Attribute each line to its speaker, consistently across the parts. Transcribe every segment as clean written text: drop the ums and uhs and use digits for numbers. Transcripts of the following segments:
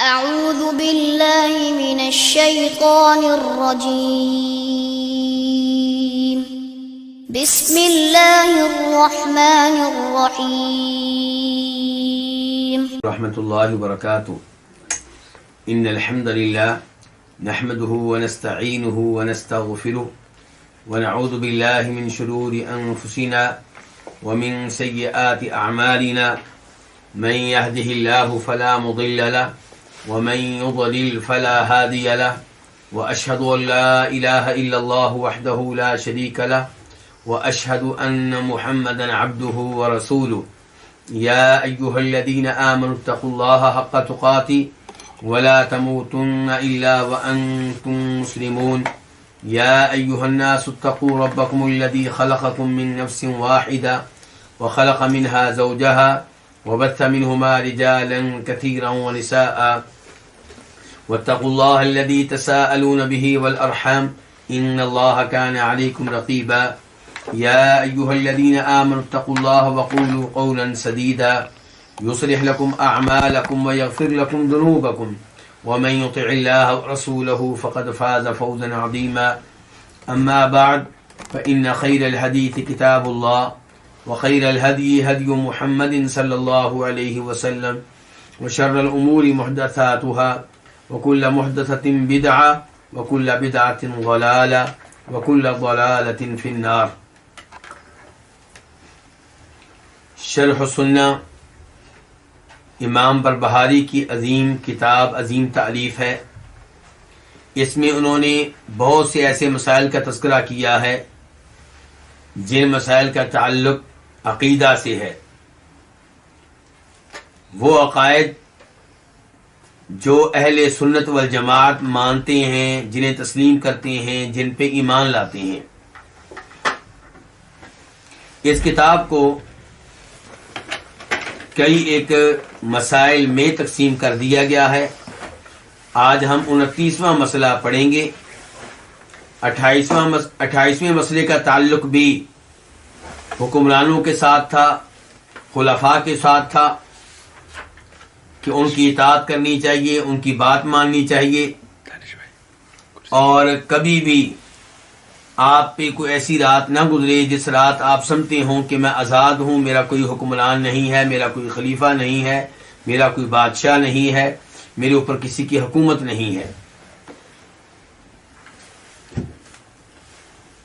Speaker 1: أعوذ بالله من الشيطان الرجيم بسم الله الرحمن الرحيم
Speaker 2: رحمۃ اللہ وبرکاتہ ان الحمد للہ نحمده ونستعینه ونستغفره ونعوذ باللہ من شرور انفسنا ومن سیئات اعمالنا من يهده الله فلا مضل له ومن يضلل فلا هادي له واشهد ان لا اله الا الله وحده لا شريك له واشهد ان محمدا عبده ورسوله يا أيها الذين آمنوا اتقوا الله حق تقاته ولا تموتن إلا وأنتم مسلمون يا أيها الناس اتقوا ربكم الذي خلقكم من نفس واحدة وخلق منها زوجها وبث منهما رجالا كثيرا ونساء واتقوا الله الذي تساءلون به والأرحام إن الله كان عليكم رقيبا يا أيها الذين آمنوا اتقوا الله وقولوا قولا سديدا يصلح لكم أعمالكم ويغفر لكم ذنوبكم ومن يطع الله ورسوله فقد فاز فوزا عظيما أما بعد فإن خير الحديث كتاب الله وخير الهدي هدي محمد صلى الله عليه وسلم وشر الأمور محدثاتها وكل محدثة بدعة وكل بدعة ضلالة وكل ضلالة في النار. شرح السنہ امام بربہاری کی عظیم کتاب، عظیم تالیف ہے. اس میں انہوں نے بہت سے ایسے مسائل کا تذکرہ کیا ہے جن مسائل کا تعلق عقیدہ سے ہے. وہ عقائد جو اہل سنت والجماعت مانتے ہیں، جنہیں تسلیم کرتے ہیں، جن پہ ایمان لاتے ہیں. اس کتاب کو کئی ایک مسائل میں تقسیم کر دیا گیا ہے. آج ہم 29واں مسئلہ پڑھیں گے. 28ویں مسئلے کا تعلق بھی حکمرانوں کے ساتھ تھا، خلفاء کے ساتھ تھا کہ ان کی اطاعت کرنی چاہیے، ان کی بات ماننی چاہیے، اور کبھی بھی آپ پہ کوئی ایسی رات نہ گزرے جس رات آپ سمجھتے ہوں کہ میں آزاد ہوں، میرا کوئی حکمران نہیں ہے، میرا کوئی خلیفہ نہیں ہے، میرا کوئی بادشاہ نہیں ہے، میرے اوپر کسی کی حکومت نہیں ہے.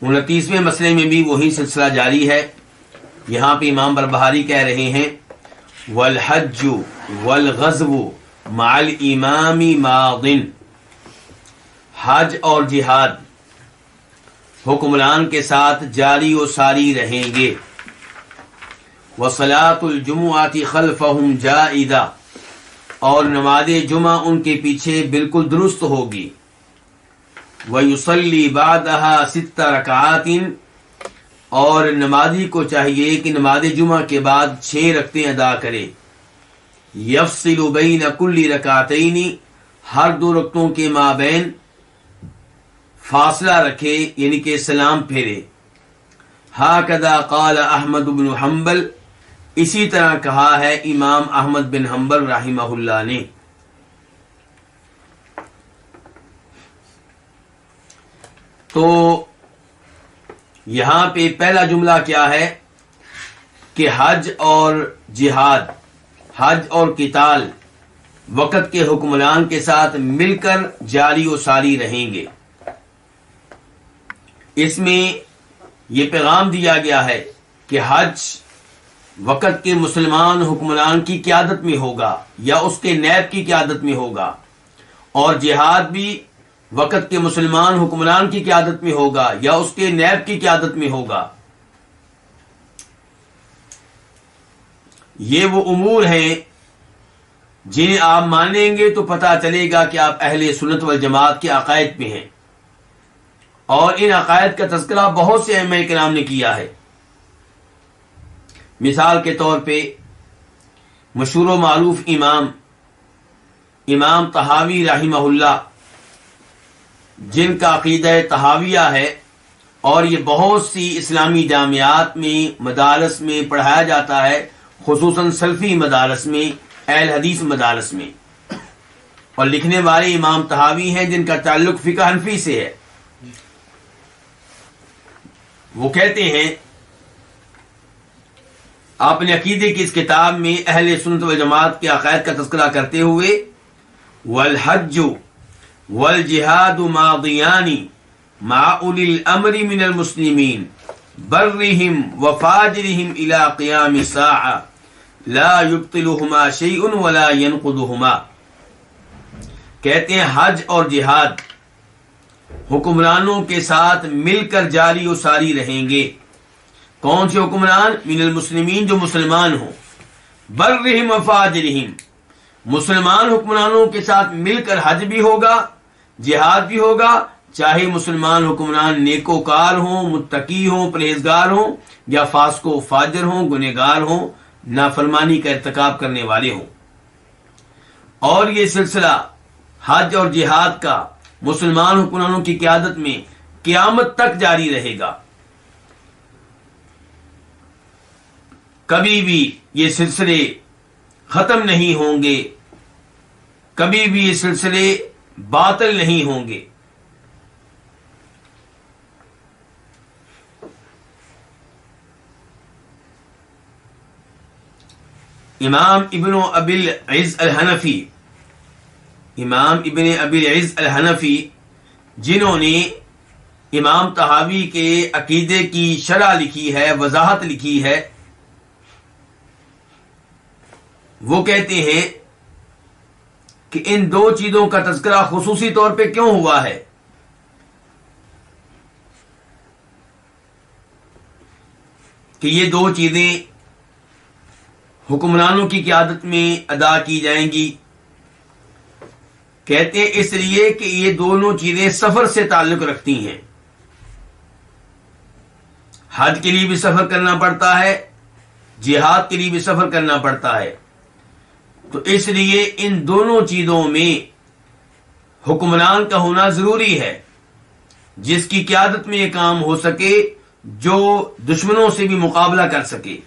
Speaker 2: 29ویں مسئلے میں بھی وہی سلسلہ جاری ہے. یہاں پہ امام بربہاری کہہ رہے ہیں والحج والغزو مع الامام ماض، حج اور جہاد حکمران کے ساتھ جاری و ساری رہیں گے. وصلاۃ الجمعۃ خلفہم جائزہ، اور نماز جمعہ ان کے پیچھے بالکل درست ہوگی. ویصلی بعدہا 6 رکعات، اور نمازی کو چاہیے کہ نماز جمعہ کے بعد 6 رکعتیں ادا کرے. یفصل بین کل رکعتین، ہر 2 رکعتوں کے مابین فاصلہ رکھے، یعنی کہ سلام پھیرے. ہاکذا قال احمد بن حنبل، اسی طرح کہا ہے امام احمد بن حنبل رحمہ اللہ نے. تو یہاں پہ پہلا جملہ کیا ہے کہ حج اور جہاد، حج اور قتال وقت کے حکمران کے ساتھ مل کر جاری و ساری رہیں گے. اس میں یہ پیغام دیا گیا ہے کہ حج وقت کے مسلمان حکمران کی قیادت میں ہوگا یا اس کے نیب کی قیادت میں ہوگا، اور جہاد بھی وقت کے مسلمان حکمران کی قیادت میں ہوگا یا اس کے نیب کی قیادت میں ہوگا. یہ وہ امور ہیں جنہیں آپ مانیں گے تو پتہ چلے گا کہ آپ اہل سنت والجماعت کے عقائد پہ ہیں. اور ان عقائد کا تذکرہ بہت سے ائمہ کرام نے کیا ہے. مثال کے طور پہ مشہور و معروف امام طحاوی رحمہ اللہ، جن کا عقیدہ طحاویہ ہے، اور یہ بہت سی اسلامی جامعات میں، مدارس میں پڑھایا جاتا ہے، خصوصاً سلفی مدارس میں، اہل حدیث مدارس میں. اور لکھنے والے امام طحاوی ہیں جن کا تعلق فقہ حنفی سے ہے. وہ کہتے ہیں آپ نے عقیدے کی اس کتاب میں اہل سنت والجماعت کے عقائد کا تذکرہ کرتے ہوئے والحج والجہاد ماضیان مع اولی الامر من المسلمین برهم وفاجرهم الى قیام الساعة لا يبطلهما شیء ولا ينقضهما. کہتے ہیں حج اور جہاد حکمرانوں کے ساتھ مل کر جاری و ساری رہیں گے. کون سے حکمران؟ من المسلمین، جو مسلمان ہوں، برہم وفاجرہم، مسلمان حکمرانوں کے ساتھ مل کر حج بھی ہوگا، جہاد بھی ہوگا، چاہے مسلمان حکمران نیکوکار ہوں، متقی ہوں، پرہیزگار ہوں، یا فاسق و فاجر ہوں، گنہگار ہوں، نافرمانی کا ارتکاب کرنے والے ہوں. اور یہ سلسلہ حج اور جہاد کا مسلمان حکمرانوں کی قیادت میں قیامت تک جاری رہے گا. کبھی بھی یہ سلسلے ختم نہیں ہوں گے، کبھی بھی یہ سلسلے باطل نہیں ہوں گے. امام ابن ابی العز الحنفی، امام ابن ابی العز الحنفی جنہوں نے امام طحاوی کے عقیدے کی شرح لکھی ہے، وضاحت لکھی ہے، وہ کہتے ہیں کہ ان دو چیزوں کا تذکرہ خصوصی طور پہ کیوں ہوا ہے؟ کہ یہ دو چیزیں حکمرانوں کی قیادت میں ادا کی جائیں گی. کہتے ہیں اس لیے کہ یہ دونوں چیزیں سفر سے تعلق رکھتی ہیں. حج کے لیے بھی سفر کرنا پڑتا ہے، جہاد کے لیے بھی سفر کرنا پڑتا ہے. تو اس لیے ان دونوں چیزوں میں حکمران کا ہونا ضروری ہے، جس کی قیادت میں یہ کام ہو سکے، جو دشمنوں سے بھی مقابلہ کر سکے.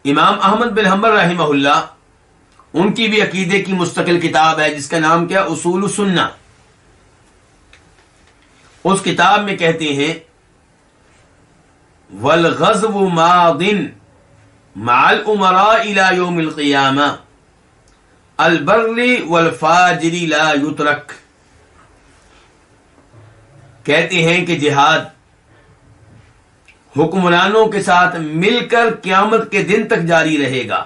Speaker 2: امام احمد بن حنبل رحمہ اللہ، ان کی بھی عقیدے کی مستقل کتاب ہے جس کا نام کیا؟ اصول السنہ. اس کتاب میں کہتے ہیں والغزو ماض مع الامراء الى یوم القیامہ البر والفاجر لا یترک. کہتے ہیں کہ جہاد حکمرانوں کے ساتھ مل کر قیامت کے دن تک جاری رہے گا،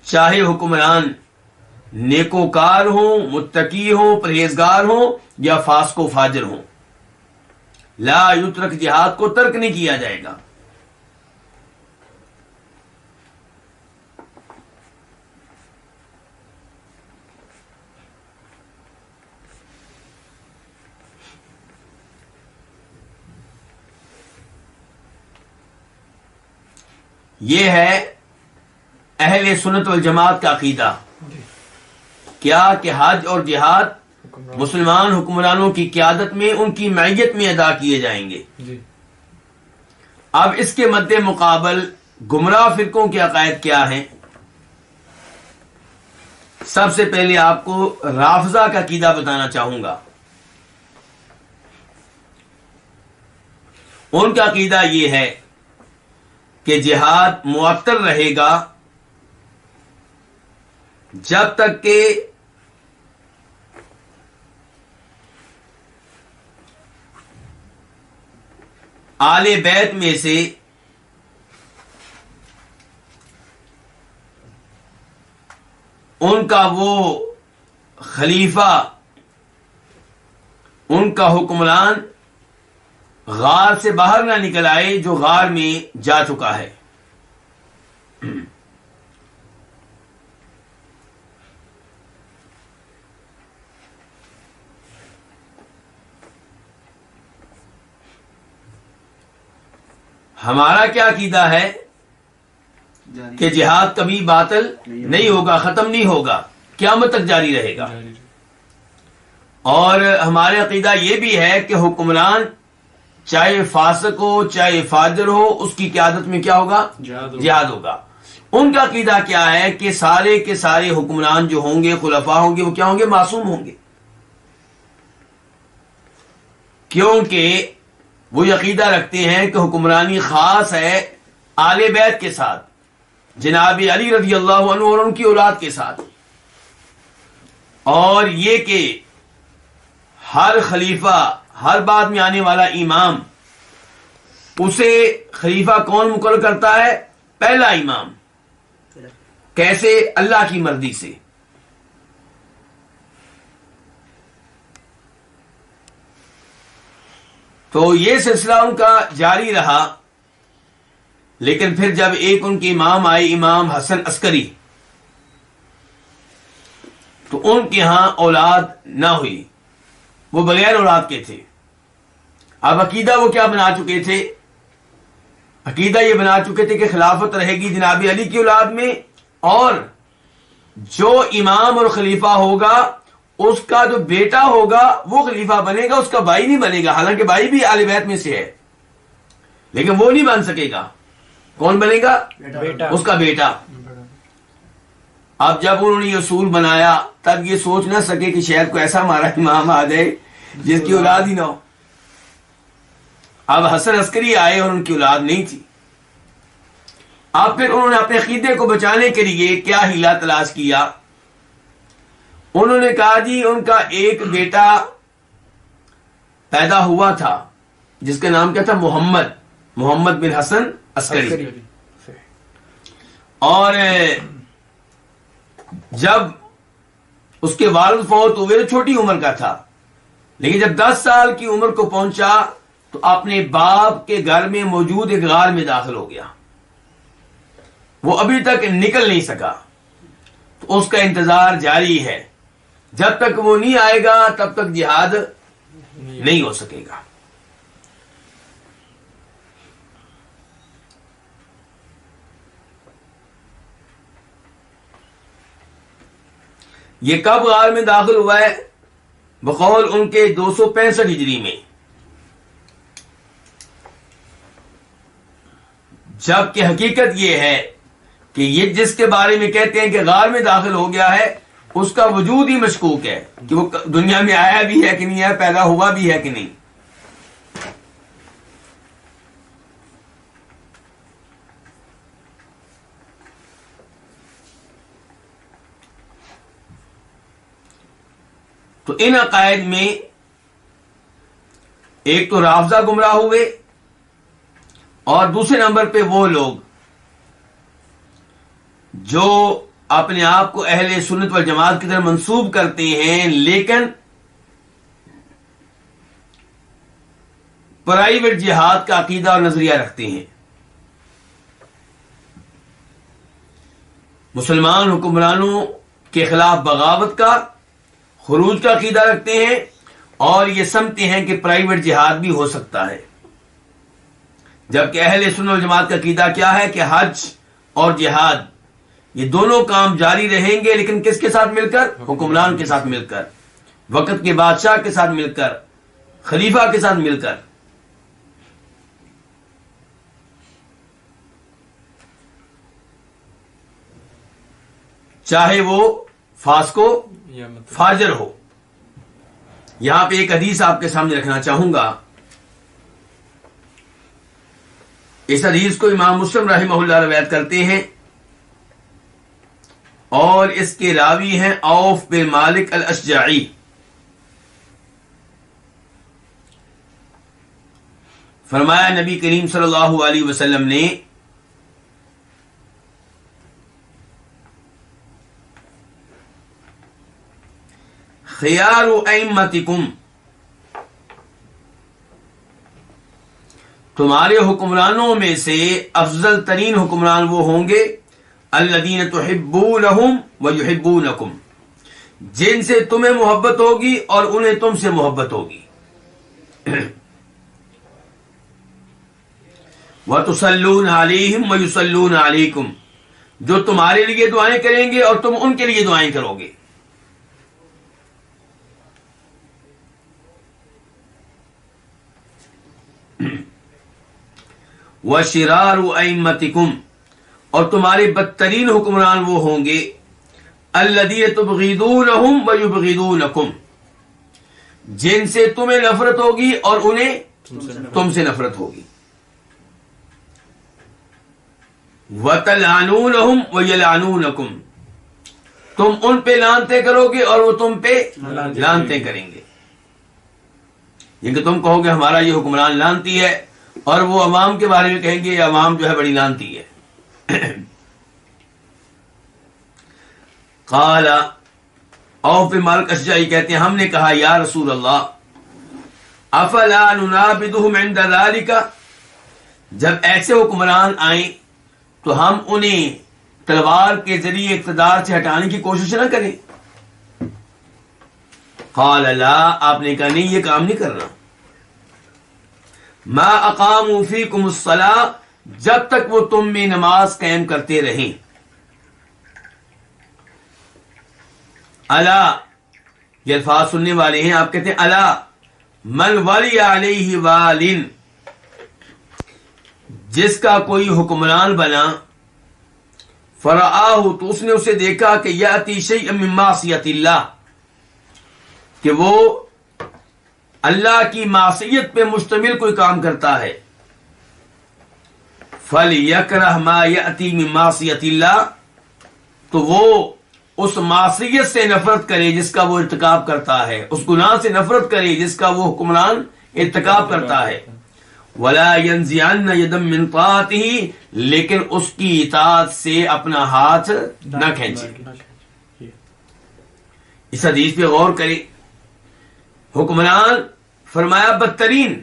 Speaker 2: چاہے حکمران نیکوکار ہوں، متقی ہوں، پرہیزگار ہوں، یا فاسق و فاجر ہوں. لا یترک، جہاد کو ترک نہیں کیا جائے گا. یہ ہے اہل سنت والجماعت کا عقیدہ. کیا کہ حج اور جہاد مسلمان حکمرانوں کی قیادت میں، ان کی معیت میں ادا کیے جائیں گے. اب اس کے مد مقابل گمراہ فرقوں کے عقائد کیا ہیں؟ سب سے پہلے آپ کو رافضہ کا عقیدہ بتانا چاہوں گا. ان کا عقیدہ یہ ہے کہ جہاد معطل رہے گا جب تک کہ آل بیت میں سے ان کا وہ خلیفہ، ان کا حکمران غار سے باہر نہ نکل آئے جو غار میں جا چکا ہے. ہمارا کیا عقیدہ ہے کہ جہاد کبھی باطل نہیں ہوگا، ختم نہیں ہوگا، قیامت تک جاری رہے گا. اور ہمارے عقیدہ یہ بھی ہے کہ حکمران چاہے فاسق ہو چاہے فاجر ہو، اس کی قیادت میں کیا ہوگا؟ جہاد ہوگا۔ ان کا عقیدہ کیا ہے کہ سارے کے سارے حکمران جو ہوں گے، خلفاء ہوں گے، وہ کیا ہوں گے؟ معصوم ہوں گے، کیونکہ وہ یہ عقیدہ رکھتے ہیں کہ حکمرانی خاص ہے آل بیت کے ساتھ، جناب علی رضی اللہ عنہ اور ان کی اولاد کے ساتھ، اور یہ کہ ہر خلیفہ، ہر بعد میں آنے والا امام، اسے خلیفہ کون مقرر کرتا ہے؟ پہلا امام۔ کیسے؟ اللہ کی مرضی سے۔ تو یہ سلسلہ ان کا جاری رہا، لیکن پھر جب ایک ان کے امام آئے، امام حسن عسکری، تو ان کے ہاں اولاد نہ ہوئی، وہ بغیر اولاد کے تھے۔ اب عقیدہ وہ کیا بنا چکے تھے؟ عقیدہ یہ بنا چکے تھے کہ خلافت رہے گی جناب علی کی اولاد میں، اور جو امام اور خلیفہ ہوگا اس کا جو بیٹا ہوگا وہ خلیفہ بنے گا، اس کا بھائی نہیں بنے گا، حالانکہ بھائی بھی آل بیت میں سے ہے، لیکن وہ نہیں بن سکے گا۔ کون بنے گا؟ بیٹا، اس کا بیٹا۔ اب جب انہوں نے یہ اصول بنایا تب یہ سوچ نہ سکے کہ شاید کوئی ایسا ہمارا امام آ جائے جس کی اولاد ہی نہ ہو۔ اب حسن عسکری آئے اور ان کی اولاد نہیں تھی۔ اب پھر انہوں نے اپنے عقیدے کو بچانے کے لیے کیا ہیلا تلاش کیا؟ انہوں نے کہا جی ان کا ایک بیٹا پیدا ہوا تھا جس کا نام کیا تھا؟ محمد بن حسن عسکری، اور جب اس کے والد فوت ہوئے تو چھوٹی عمر کا تھا، لیکن جب 10 سال کی عمر کو پہنچا تو اپنے باپ کے گھر میں موجود ایک غار میں داخل ہو گیا، وہ ابھی تک نکل نہیں سکا۔ تو اس کا انتظار جاری ہے، جب تک وہ نہیں آئے گا تب تک جہاد نہیں ہو سکے گا۔ یہ کب غار میں داخل ہوا ہے؟ بقول ان کے 265 ہجری میں، جبکہ حقیقت یہ ہے کہ یہ جس کے بارے میں کہتے ہیں کہ غار میں داخل ہو گیا ہے، اس کا وجود ہی مشکوک ہے کہ وہ دنیا میں آیا بھی ہے کہ نہیں ہے، پیدا ہوا بھی ہے کہ نہیں۔ تو ان عقائد میں ایک تو رافضہ گمراہ ہوئے، اور دوسرے نمبر پہ وہ لوگ جو اپنے آپ کو اہل سنت والجماعت کی طرف منسوب کرتے ہیں، لیکن پرائیویٹ جہاد کا عقیدہ اور نظریہ رکھتے ہیں۔ مسلمان حکمرانوں کے خلاف بغاوت کا، خروج کا عقیدہ رکھتے ہیں، اور یہ سمجھتے ہیں کہ پرائیویٹ جہاد بھی ہو سکتا ہے، جبکہ اہل سنت والجماعت کا عقیدہ کیا ہے کہ حج اور جہاد یہ دونوں کام جاری رہیں گے، لیکن کس کے ساتھ مل کر؟ حکمران کے ساتھ مل کر، وقت کے بادشاہ کے ساتھ مل کر، خلیفہ کے ساتھ مل کر۔ چاہے وہ فاسق ہو فاجر ہو۔ یہاں پہ ایک حدیث آپ کے سامنے رکھنا چاہوں گا۔ اس حدیث کو امام مسلم رحمہ اللہ روایت کرتے ہیں، اور اس کے راوی ہیں عوف بن مالک الاشجعی۔ فرمایا نبی کریم صلی اللہ علیہ وسلم نے خیار ائمتکم، تمہارے حکمرانوں میں سے افضل ترین حکمران وہ ہوں گے الذین تحبونہم ویحبونکم، جن سے تمہیں محبت ہوگی اور انہیں تم سے محبت ہوگی، وتصلون علیہم ویصلون علیکم، جو تمہارے لیے دعائیں کریں گے اور تم ان کے لیے دعائیں کرو گے۔ وشرار ائمتکم، اور تمہارے بدترین حکمران وہ ہوں گے الذین تبغضونہم ویبغضونکم، جن سے تمہیں نفرت ہوگی اور انہیں تم سے نفرت ہوگی. وتلعنونہم ویلعنونکم، تم ان پہ لعنتیں کرو گے اور وہ تم پہ لعنتیں کریں گے. یہ کہ تم کہو گے ہمارا یہ حکمران لعنتی ہے، اور وہ عوام کے بارے میں کہیں گے یہ عوام جو ہے بڑی لعنتی ہے. قال اوف بن مالک اشجعی کہتے ہیں ہم نے کہا یا رسول اللہ افلا ننابذهم عند ذلك، جب ایسے حکمران آئیں تو ہم انہیں تلوار کے ذریعے اقتدار سے ہٹانے کی کوشش نہ کریں. قال لا، آپ نے کہا نہیں یہ کام نہیں کرنا. ما اقاموا فیکم الصلاۃ، جب تک وہ تم میں نماز قائم کرتے رہیں. الا، یہ الفاظ سننے والے ہیں، آپ کہتے ہیں الا من ولی علیہ والن، جس کا کوئی حکمران بنا فرآہ، تو اس نے اسے دیکھا کہ یاتی شیئا من معصیت اللہ، کہ وہ اللہ کی معصیت پہ مشتمل کوئی کام کرتا ہے. فلیکرہ ما یاتی من معصیت اللہ، تو وہ اس معصیت سے نفرت کرے جس کا وہ ارتکاب کرتا ہے، اس گناہ سے نفرت کرے جس کا وہ حکمران ارتکاب کرتا ہے. ولا ينزعن يدا من طاعته، لیکن اس کی اطاعت سے اپنا ہاتھ نہ کھینچے. اس حدیث پہ غور کریں. حکمران فرمایا بدترین،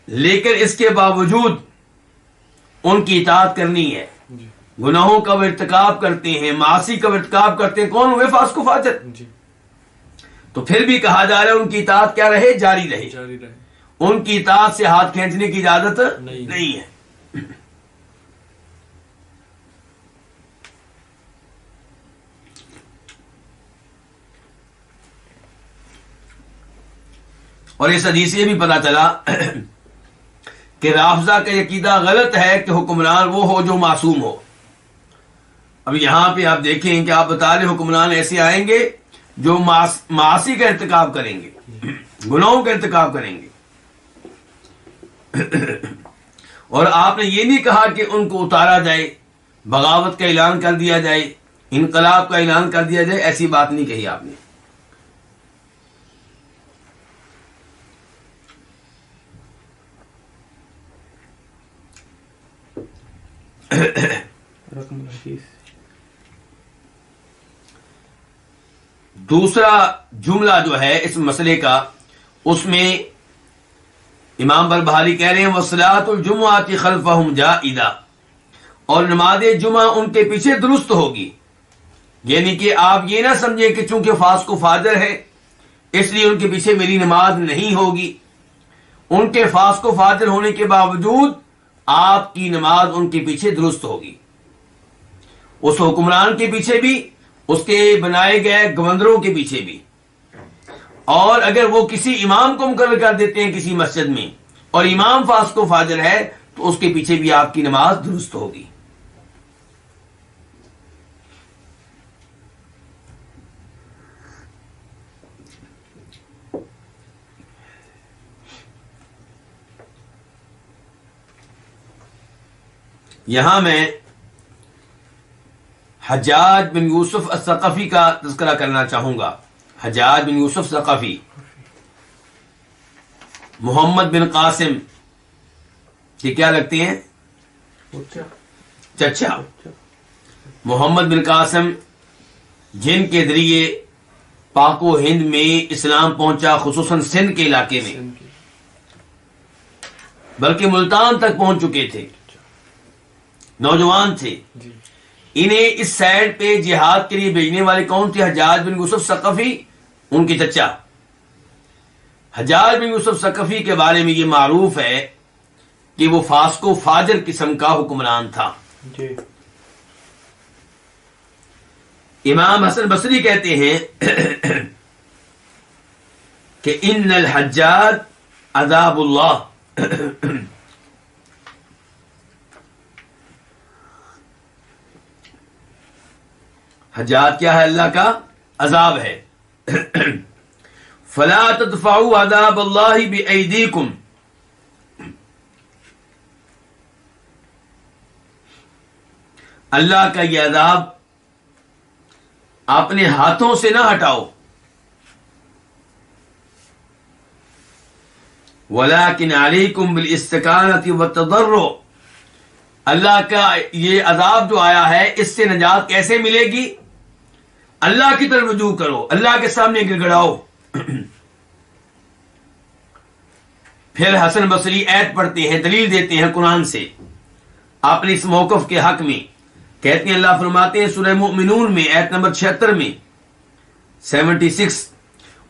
Speaker 2: لیکن اس کے باوجود ان کی اطاعت کرنی ہے. گناہوں کا وہ ارتکاب کرتے ہیں، معاصی کا وہ ارتکاب کرتے ہیں، کون ہوئے؟ فاسق و فاجر. تو پھر بھی کہا جا رہا ہے ان کی اطاعت کیا رہے؟ جاری رہے. ان کی اطاعت سے ہاتھ کھینچنے کی اجازت نہیں ہے. اور اس حدیث سے بھی پتا چلا کہ رافضہ کا عقیدہ غلط ہے کہ حکمران وہ ہو جو معصوم ہو. اب یہاں پہ آپ دیکھیں کہ آپ بتا رہے حکمران ایسے آئیں گے جو معاصی کا ارتکاب کریں گے، گناہوں کا ارتکاب کریں گے. اور آپ نے یہ نہیں کہا کہ ان کو اتارا جائے، بغاوت کا اعلان کر دیا جائے، انقلاب کا اعلان کر دیا جائے، ایسی بات نہیں کہی آپ نے. دوسرا جملہ جو ہے اس مسئلے کا، اس میں امام بربہاری کہہ رہے ہیں وصلاۃ الجمعۃ خلفہم جائزہ، اور نماز جمعہ ان کے پیچھے درست ہوگی. یعنی کہ آپ یہ نہ سمجھیں کہ چونکہ فاسق و فاجر ہے اس لیے ان کے پیچھے میری نماز نہیں ہوگی. ان کے فاسق و فاجر ہونے کے باوجود آپ کی نماز ان کے پیچھے درست ہوگی، اس حکمران کے پیچھے بھی، اس کے بنائے گئے گورنروں کے پیچھے بھی. اور اگر وہ کسی امام کو مقرر کر دیتے ہیں کسی مسجد میں اور امام فاسق و فاجر ہے تو اس کے پیچھے بھی آپ کی نماز درست ہوگی. یہاں میں حجاج بن یوسف الثقفی کا تذکرہ کرنا چاہوں گا. حجاج بن یوسف ثقفی، محمد بن قاسم، یہ کیا لگتے ہیں؟ چچا. محمد بن قاسم جن کے ذریعے پاک و ہند میں اسلام پہنچا، خصوصاً سندھ کے علاقے میں، بلکہ ملتان تک پہنچ چکے تھے، نوجوان تھے. انہیں اس سائڈ پہ جہاد کے لیے بھیجنے والے کون تھے؟ حجاج بن یوسف ثقفی، ان کے چچا. حجاج بن یوسف ثقفی کے بارے میں یہ معروف ہے کہ وہ فاسق و فاجر قسم کا حکمران تھا. امام حسن بصری کہتے ہیں کہ ان الحجاج عذاب اللہ. حجات کیا ہے؟ اللہ کا عذاب ہے. فلا تدفعوا عذاب اللہ بأیدیکم. اللہ کا یہ عذاب اپنے ہاتھوں سے نہ ہٹاؤ. ولیکن علیکم بالاستکانۃ والتضرع. اللہ کا یہ عذاب جو آیا ہے اس سے نجات کیسے ملے گی؟ اللہ کی طرف رجوع کرو، اللہ کے سامنے گڑگڑاؤ. پھر حسن بصری ایت پڑھتے ہیں، دلیل دیتے ہیں قرآن سے اپنے اس موقف کے حق میں. کہتے ہیں، اللہ فرماتے ہیں سورہ مومنون میں ایت نمبر 76 میں 76،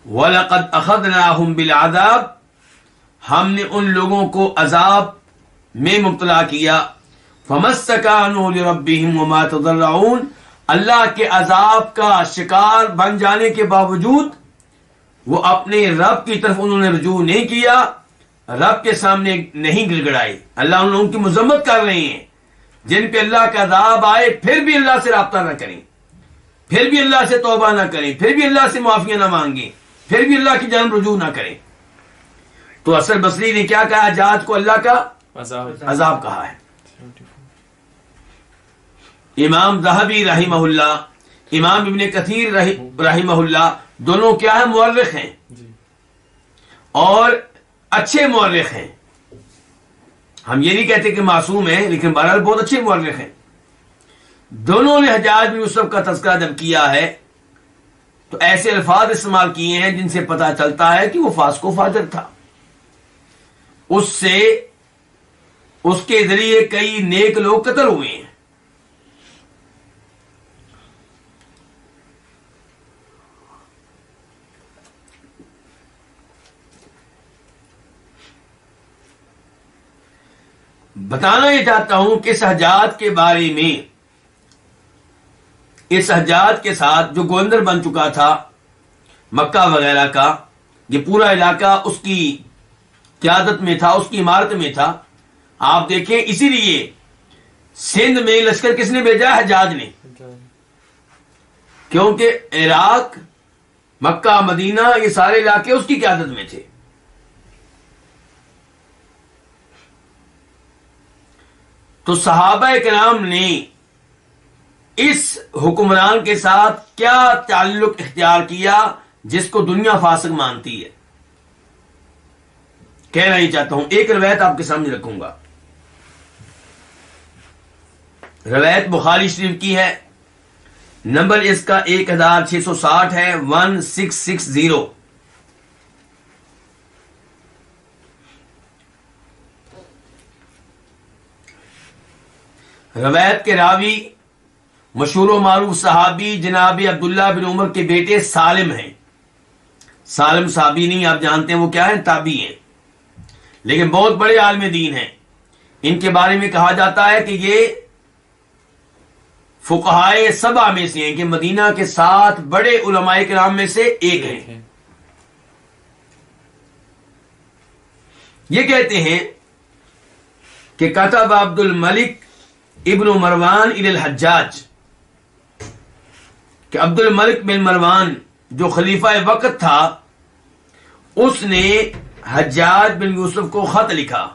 Speaker 2: وَلَقَدْ أَخَذْنَاهُمْ بِالْعَذَابِ. ہم نے ان لوگوں کو عذاب میں مبتلا کیا. فَمَا اسْتَكَانُوا لِرَبِّهِمْ وَمَا تَضَرَّعُونَ. اللہ کے عذاب کا شکار بن جانے کے باوجود وہ اپنے رب کی طرف انہوں نے رجوع نہیں کیا، رب کے سامنے نہیں گڑ گڑائے. اللہ ان لوگوں کی مذمت کر رہے ہیں جن پہ اللہ کا عذاب آئے پھر بھی اللہ سے رابطہ نہ کریں، پھر بھی اللہ سے توبہ نہ کریں، پھر بھی اللہ سے معافیاں نہ مانگیں، پھر بھی اللہ کی جانب رجوع نہ کریں. تو حسن بصری نے کیا کہا؟ حجاج کو اللہ کا عذاب کہا ہے. امام ذہبی رحمہ اللہ، امام ابن کثیر رحمہ اللہ دونوں کیا ہے؟ مورخ ہیں اور اچھے مورخ ہیں. ہم یہ نہیں کہتے کہ معصوم ہیں، لیکن بہرحال بہت اچھے مورخ ہیں. دونوں نے حجاج بن یوسف کا تذکرہ جب کیا ہے تو ایسے الفاظ استعمال کیے ہیں جن سے پتہ چلتا ہے کہ وہ فاسق و فاجر تھا. اس کے ذریعے کئی نیک لوگ قتل ہوئے ہیں. بتانا یہ چاہتا ہوں کہ اس حجاج کے بارے میں، اس حجاج کے ساتھ جو گورنر بن چکا تھا مکہ وغیرہ کا، یہ پورا علاقہ اس کی قیادت میں تھا، اس کی عمارت میں تھا. آپ دیکھیں، اسی لیے سندھ میں لشکر کس نے بھیجا؟ حجاج نے. کیونکہ عراق، مکہ، مدینہ، یہ سارے علاقے اس کی قیادت میں تھے. تو صحابہ کرام نے اس حکمران کے ساتھ کیا تعلق اختیار کیا جس کو دنیا فاسق مانتی ہے؟ کہنا ہی چاہتا ہوں. ایک روایت آپ کے سامنے رکھوں گا. روایت بخاری شریف کی ہے، نمبر اس کا 1660 ہے، 1660. روایت کے راوی مشہور و معروف صحابی جناب عبداللہ بن عمر کے بیٹے سالم ہیں. سالم صحابی نہیں، آپ جانتے ہیں وہ کیا ہیں؟ تابعی ہیں، لیکن بہت بڑے عالم دین ہیں. ان کے بارے میں کہا جاتا ہے کہ یہ فقہائے سبع میں سے ہیں، کہ مدینہ کے 7 بڑے علماء کرام میں سے ایک ہیں. یہ کہتے ہیں کہ کتب عبد الملک ابن مروان الی الحجاج، کہ عبد الملک بن مروان جو خلیفہ وقت تھا اس نے حجاج بن یوسف کو خط لکھا.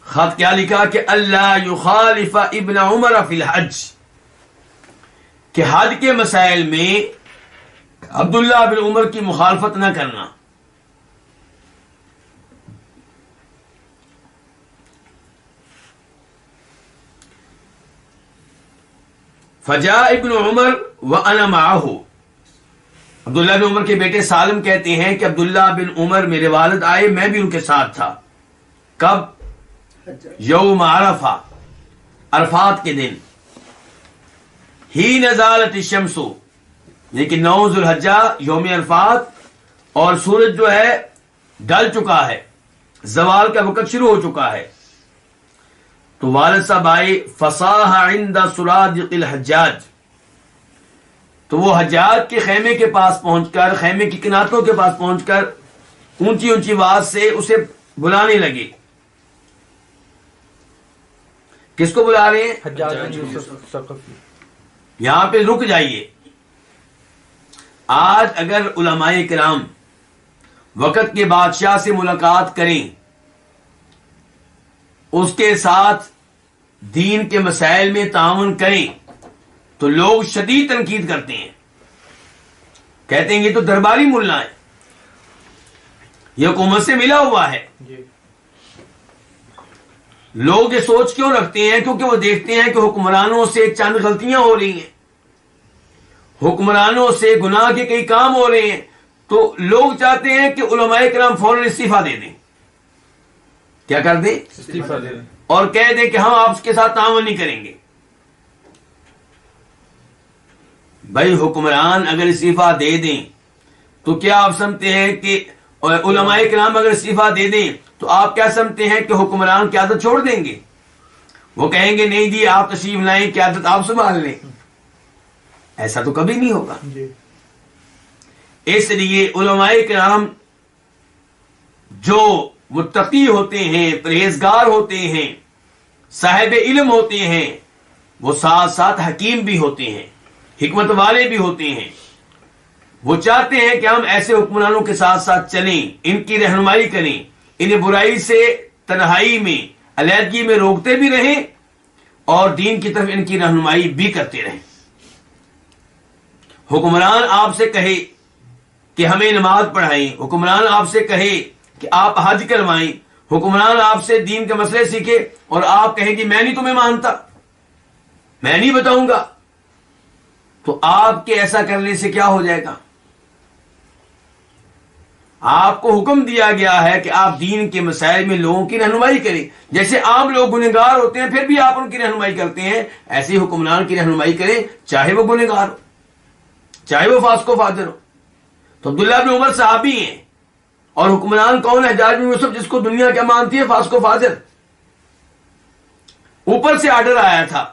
Speaker 2: خط کیا لکھا؟ کہ اللہ یخالف ابن عمر فی الحج، کہ حج کے مسائل میں عبداللہ بن عمر کی مخالفت نہ کرنا. فجاء ابن عمر وانا معه. عبداللہ بن عمر کے بیٹے سالم کہتے ہیں کہ عبداللہ بن عمر میرے والد آئے، میں بھی ان کے ساتھ تھا. کب؟ یوم عرفہ، عرفات کے دن. ہی نزالت الشمس، لیکن 9 ذو الحجہ یوم عرفات، اور سورج جو ہے ڈل چکا ہے، زوال کا وقت شروع ہو چکا ہے. تو والد صاحب آئے، فصاح عند سرادق الحجاج، تو وہ حجاج کے خیمے کے پاس پہنچ کر، خیمے کی کناتوں کے پاس پہنچ کر اونچی اونچی آواز سے اسے بلانے لگے. کس کو بلا رہے ہیں؟
Speaker 3: حجاج بن یوسف ثقفی.
Speaker 2: یہاں پہ رک جائیے. آج اگر علماء کرام وقت کے بادشاہ سے ملاقات کریں، اس کے ساتھ دین کے مسائل میں تعاون کریں، تو لوگ شدید تنقید کرتے ہیں، کہتے ہیں یہ تو درباری ملا ہے، یہ حکومت سے ملا ہوا ہے.
Speaker 3: جی.
Speaker 2: لوگ یہ سوچ کیوں رکھتے ہیں؟ کیونکہ وہ دیکھتے ہیں کہ حکمرانوں سے چند غلطیاں ہو رہی ہیں، حکمرانوں سے گناہ کے کئی کام ہو رہے ہیں، تو لوگ چاہتے ہیں کہ علماء کرام فوراً استعفیٰ دے دیں. کیا کر دیں؟
Speaker 3: استعفیٰ دے دیں.
Speaker 2: اور کہہ دیں کہ ہم آپ کے ساتھ تعاون نہیں کریں گے. بھائی حکمران اگر استعفیٰ دے دیں تو کیا آپ سمجھتے ہیں کہ علماء کرام اگر استعفیٰ دے دیں تو آپ کیا سمجھتے ہیں کہ حکمران قیادت چھوڑ دیں گے؟ وہ کہیں گے نہیں جی آپ تشریف لائیں، قیادت آپ سنبھال لیں. ایسا تو کبھی نہیں ہوگا.
Speaker 3: جی.
Speaker 2: اس لیے علماء کرام جو متقی ہوتے ہیں، پرہیزگار ہوتے ہیں، صاحب علم ہوتے ہیں، وہ ساتھ ساتھ حکیم بھی ہوتے ہیں، حکمت والے بھی ہوتے ہیں. وہ چاہتے ہیں کہ ہم ایسے حکمرانوں کے ساتھ ساتھ چلیں، ان کی رہنمائی کریں، انہیں برائی سے تنہائی میں، علیحدگی میں روکتے بھی رہیں اور دین کی طرف ان کی رہنمائی بھی کرتے رہیں. حکمران آپ سے کہے کہ ہمیں نماز پڑھائیں، حکمران آپ سے کہے کہ آپ حج کروائیں، حکمران آپ سے دین کے مسئلے سیکھے اور آپ کہیں کہ میں نہیں تمہیں مانتا، میں نہیں بتاؤں گا، تو آپ کے ایسا کرنے سے کیا ہو جائے گا؟ آپ کو حکم دیا گیا ہے کہ آپ دین کے مسائل میں لوگوں کی رہنمائی کریں. جیسے عام لوگ گنہگار ہوتے ہیں پھر بھی آپ ان کی رہنمائی کرتے ہیں، ایسے ہی حکمران کی رہنمائی کریں، چاہے وہ گنہگار ہو، چاہے وہ فاسق و فاجر ہو. تو عبداللہ بن عمر صحابی ہیں، اور حکمران کون ہے؟ حجاج بن یوسف، جس کو دنیا کیا مانتی ہے؟ فاسق و فاجر. اوپر سے آرڈر آیا تھا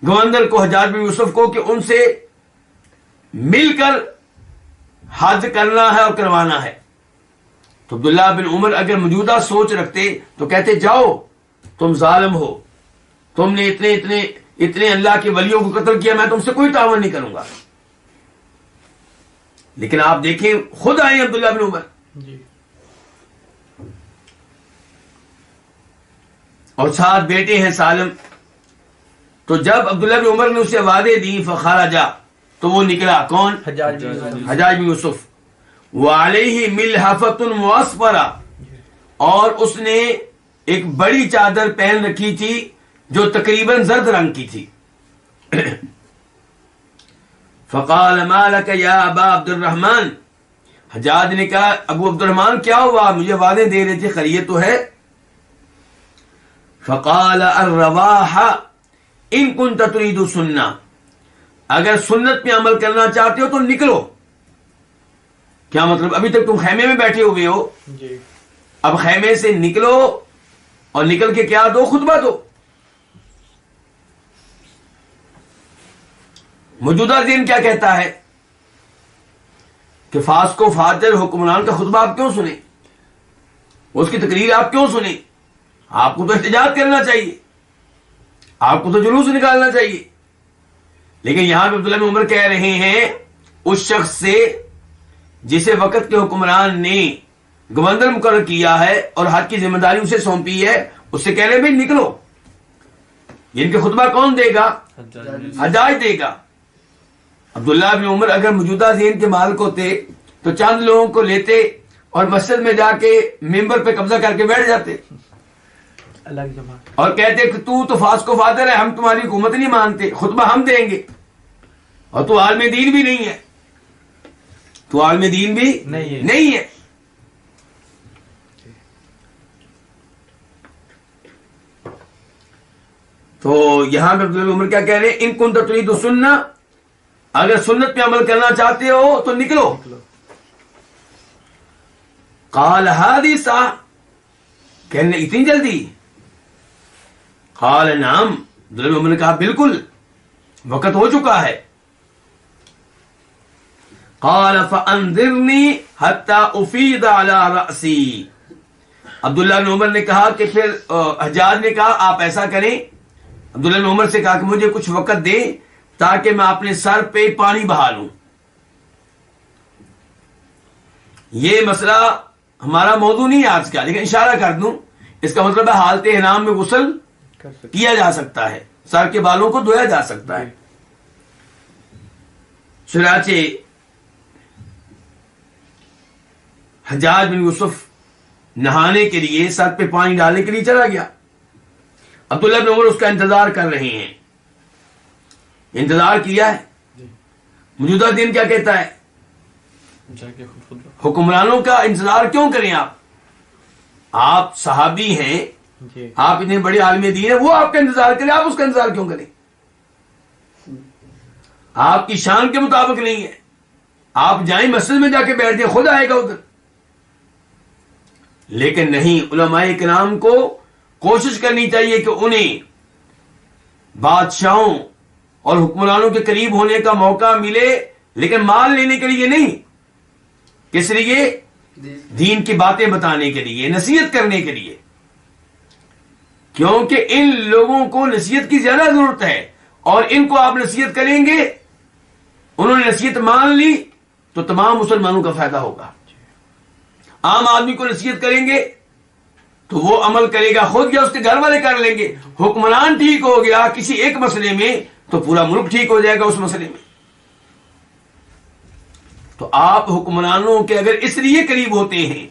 Speaker 2: گورنر کو، حجاج بن یوسف کو، کہ ان سے مل کر حج کرنا ہے اور کروانا ہے. تو عبداللہ بن عمر اگر موجودہ سوچ رکھتے تو کہتے جاؤ تم ظالم ہو، تم نے اتنے اللہ کے ولیوں کو قتل کیا، میں تم سے کوئی تعاون نہیں کروں گا. لیکن آپ دیکھیں خود آئے عبداللہ بن عمر.
Speaker 3: جی.
Speaker 2: اور ساتھ بیٹے ہیں سالم. تو جب عبداللہ بن عمر نے اسے وعدے دی فخرجا، تو وہ نکلا. کون؟
Speaker 3: حجاج بن یوسف.
Speaker 2: حجاج بن یوسف. وعلیہ ملحفۃ معصفرہ، اور اس نے ایک بڑی چادر پہن رکھی تھی جو تقریباً زرد رنگ کی تھی. فقال ما لک یا ابا عبد الرحمن، حجاج نے کہا ابو عبد الرحمن کیا ہوا؟ مجھے وعدے دے رہے تھے، خیریت تو ہے؟ فقال الرواح ان كنت تريد السنہ، اگر سنت میں عمل کرنا چاہتے ہو تو نکلو. کیا مطلب؟ ابھی تک تم خیمے میں بیٹھے ہوئے ہو،
Speaker 3: جی.
Speaker 2: اب خیمے سے نکلو اور نکل کے کیا دو؟ خطبہ دو. موجودہ دین کیا کہتا ہے کہ فاسق و فاجر حکمران کا خطبہ آپ کیوں سنیں؟ اس کی تقریر آپ کیوں سنیں؟ آپ کو تو احتجاج کرنا چاہیے، آپ کو تو جلوس نکالنا چاہیے. لیکن یہاں پہ عبداللہ بن عمر کہہ رہے ہیں اس شخص سے جسے وقت کے حکمران نے گورنر مقرر کیا ہے اور حج کی ذمہ داری اسے سونپی ہے، اس سے کہہ رہے ہیں بھائی نکلو. ان کے خطبہ کون دے گا؟ حجاج دے گا. عبداللہ بن عمر اگر موجودہ ذہن کے مالک ہوتے تو چند لوگوں کو لیتے اور مسجد میں جا کے ممبر پہ قبضہ کر کے بیٹھ جاتے
Speaker 3: اللہ کی جماعت.
Speaker 2: اور کہتے کہ تو فاسق و فاجر ہے، ہم تمہاری حکومت نہیں مانتے، خطبہ ہم دیں گے، اور تو عالم دین بھی نہیں ہے، تو عالم دین بھی نہیں ہے. تو یہاں پہ عبداللہ بن عمر کیا کہہ رہے ہیں؟ ان کنت تريد السنہ، اگر سنت پہ عمل کرنا چاہتے ہو تو نکلو. قال هذه الساعة، کہنے اتنی جلدی؟ قال نعم، عبداللہ بن عمر نے کہا بالکل، وقت ہو چکا ہے. قال فانظرنی حتی افیض علی رأسی. عبداللہ بن عمر نے کہا کہ پھر حجاج نے کہا آپ ایسا کریں، عبداللہ بن عمر سے کہا کہ مجھے کچھ وقت دیں تاکہ میں اپنے سر پہ پانی بہا لوں. یہ مسئلہ ہمارا موضوع نہیں ہے آج کا، لیکن اشارہ کر دوں، اس کا مطلب ہے حالت احرام میں غسل کیا جا سکتا ہے، سر کے بالوں کو دھویا جا سکتا ہے. چنانچہ حجاج بن یوسف نہانے کے لیے سر پہ پانی ڈالنے کے لیے چلا گیا. عبداللہ بن عمر اس کا انتظار کر رہے ہیں. انتظار کیا ہے. موجودہ دن کیا کہتا ہے؟ حکمرانوں کا انتظار کیوں کریں آپ صحابی ہیں، آپ اتنے بڑے عالم دین ہیں، وہ آپ کا انتظار کریں، آپ اس کا انتظار کیوں کریں؟ آپ کی شان کے مطابق نہیں ہے. آپ جائیں مسجد میں جا کے بیٹھ جائیں، خود آئے گا ادھر. لیکن نہیں، علماء کرام کو کوشش کرنی چاہیے کہ انہیں بادشاہوں اور حکمرانوں کے قریب ہونے کا موقع ملے، لیکن مال لینے کے لیے نہیں. کس لیے؟ دین کی باتیں بتانے کے لیے، نصیحت کرنے کے لیے. کیونکہ ان لوگوں کو نصیحت کی زیادہ ضرورت ہے، اور ان کو آپ نصیحت کریں گے، انہوں نے نصیحت مان لی تو تمام مسلمانوں کا فائدہ ہوگا. عام آدمی کو نصیحت کریں گے تو وہ عمل کرے گا خود یا اس کے گھر والے کر لیں گے. حکمران ٹھیک ہو گیا کسی ایک مسئلے میں تو پورا ملک ٹھیک ہو جائے گا اس مسئلے میں. تو آپ حکمرانوں کے اگر اس لیے قریب ہوتے ہیں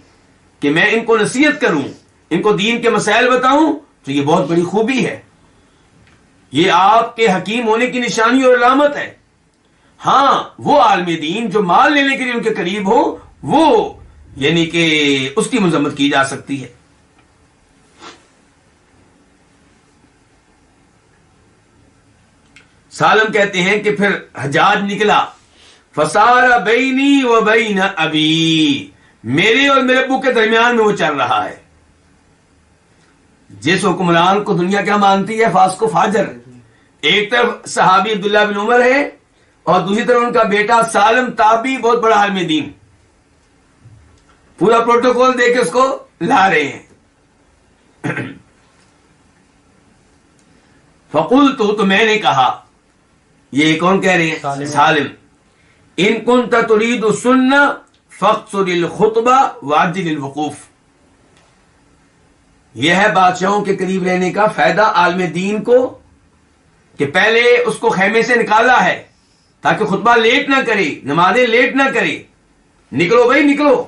Speaker 2: کہ میں ان کو نصیحت کروں، ان کو دین کے مسائل بتاؤں، تو یہ بہت بڑی خوبی ہے. یہ آپ کے حکیم ہونے کی نشانی اور علامت ہے. ہاں، وہ عالم دین جو مال لینے کے لیے ان کے قریب ہو، وہ یعنی کہ اس کی مذمت کی جا سکتی ہے. سالم کہتے ہیں کہ پھر حجاج نکلا، فسار بینی و بین ابی، میرے اور میرے ابو کے درمیان میں وہ چل رہا ہے. جس حکمران کو دنیا کیا مانتی ہے، فاسق و فاجر، ایک طرف صحابی عبداللہ بن عمر ہے اور دوسری طرف ان کا بیٹا سالم تابعی، بہت بڑا عالم دین، پورا پروٹوکول دے کے اس کو لا رہے ہیں. فقلت، تو میں نے کہا، یہ کون کہہ رہے ہیں؟ سالم. ان کنت تريد السنة فاقصر الخطبہ وعجل الوقوف. یہ ہے بادشاہوں کے قریب رہنے کا فائدہ عالم دین کو، کہ پہلے اس کو خیمے سے نکالا ہے تاکہ خطبہ لیٹ نہ کرے، نمازیں لیٹ نہ کرے. نکلو بھائی نکلو.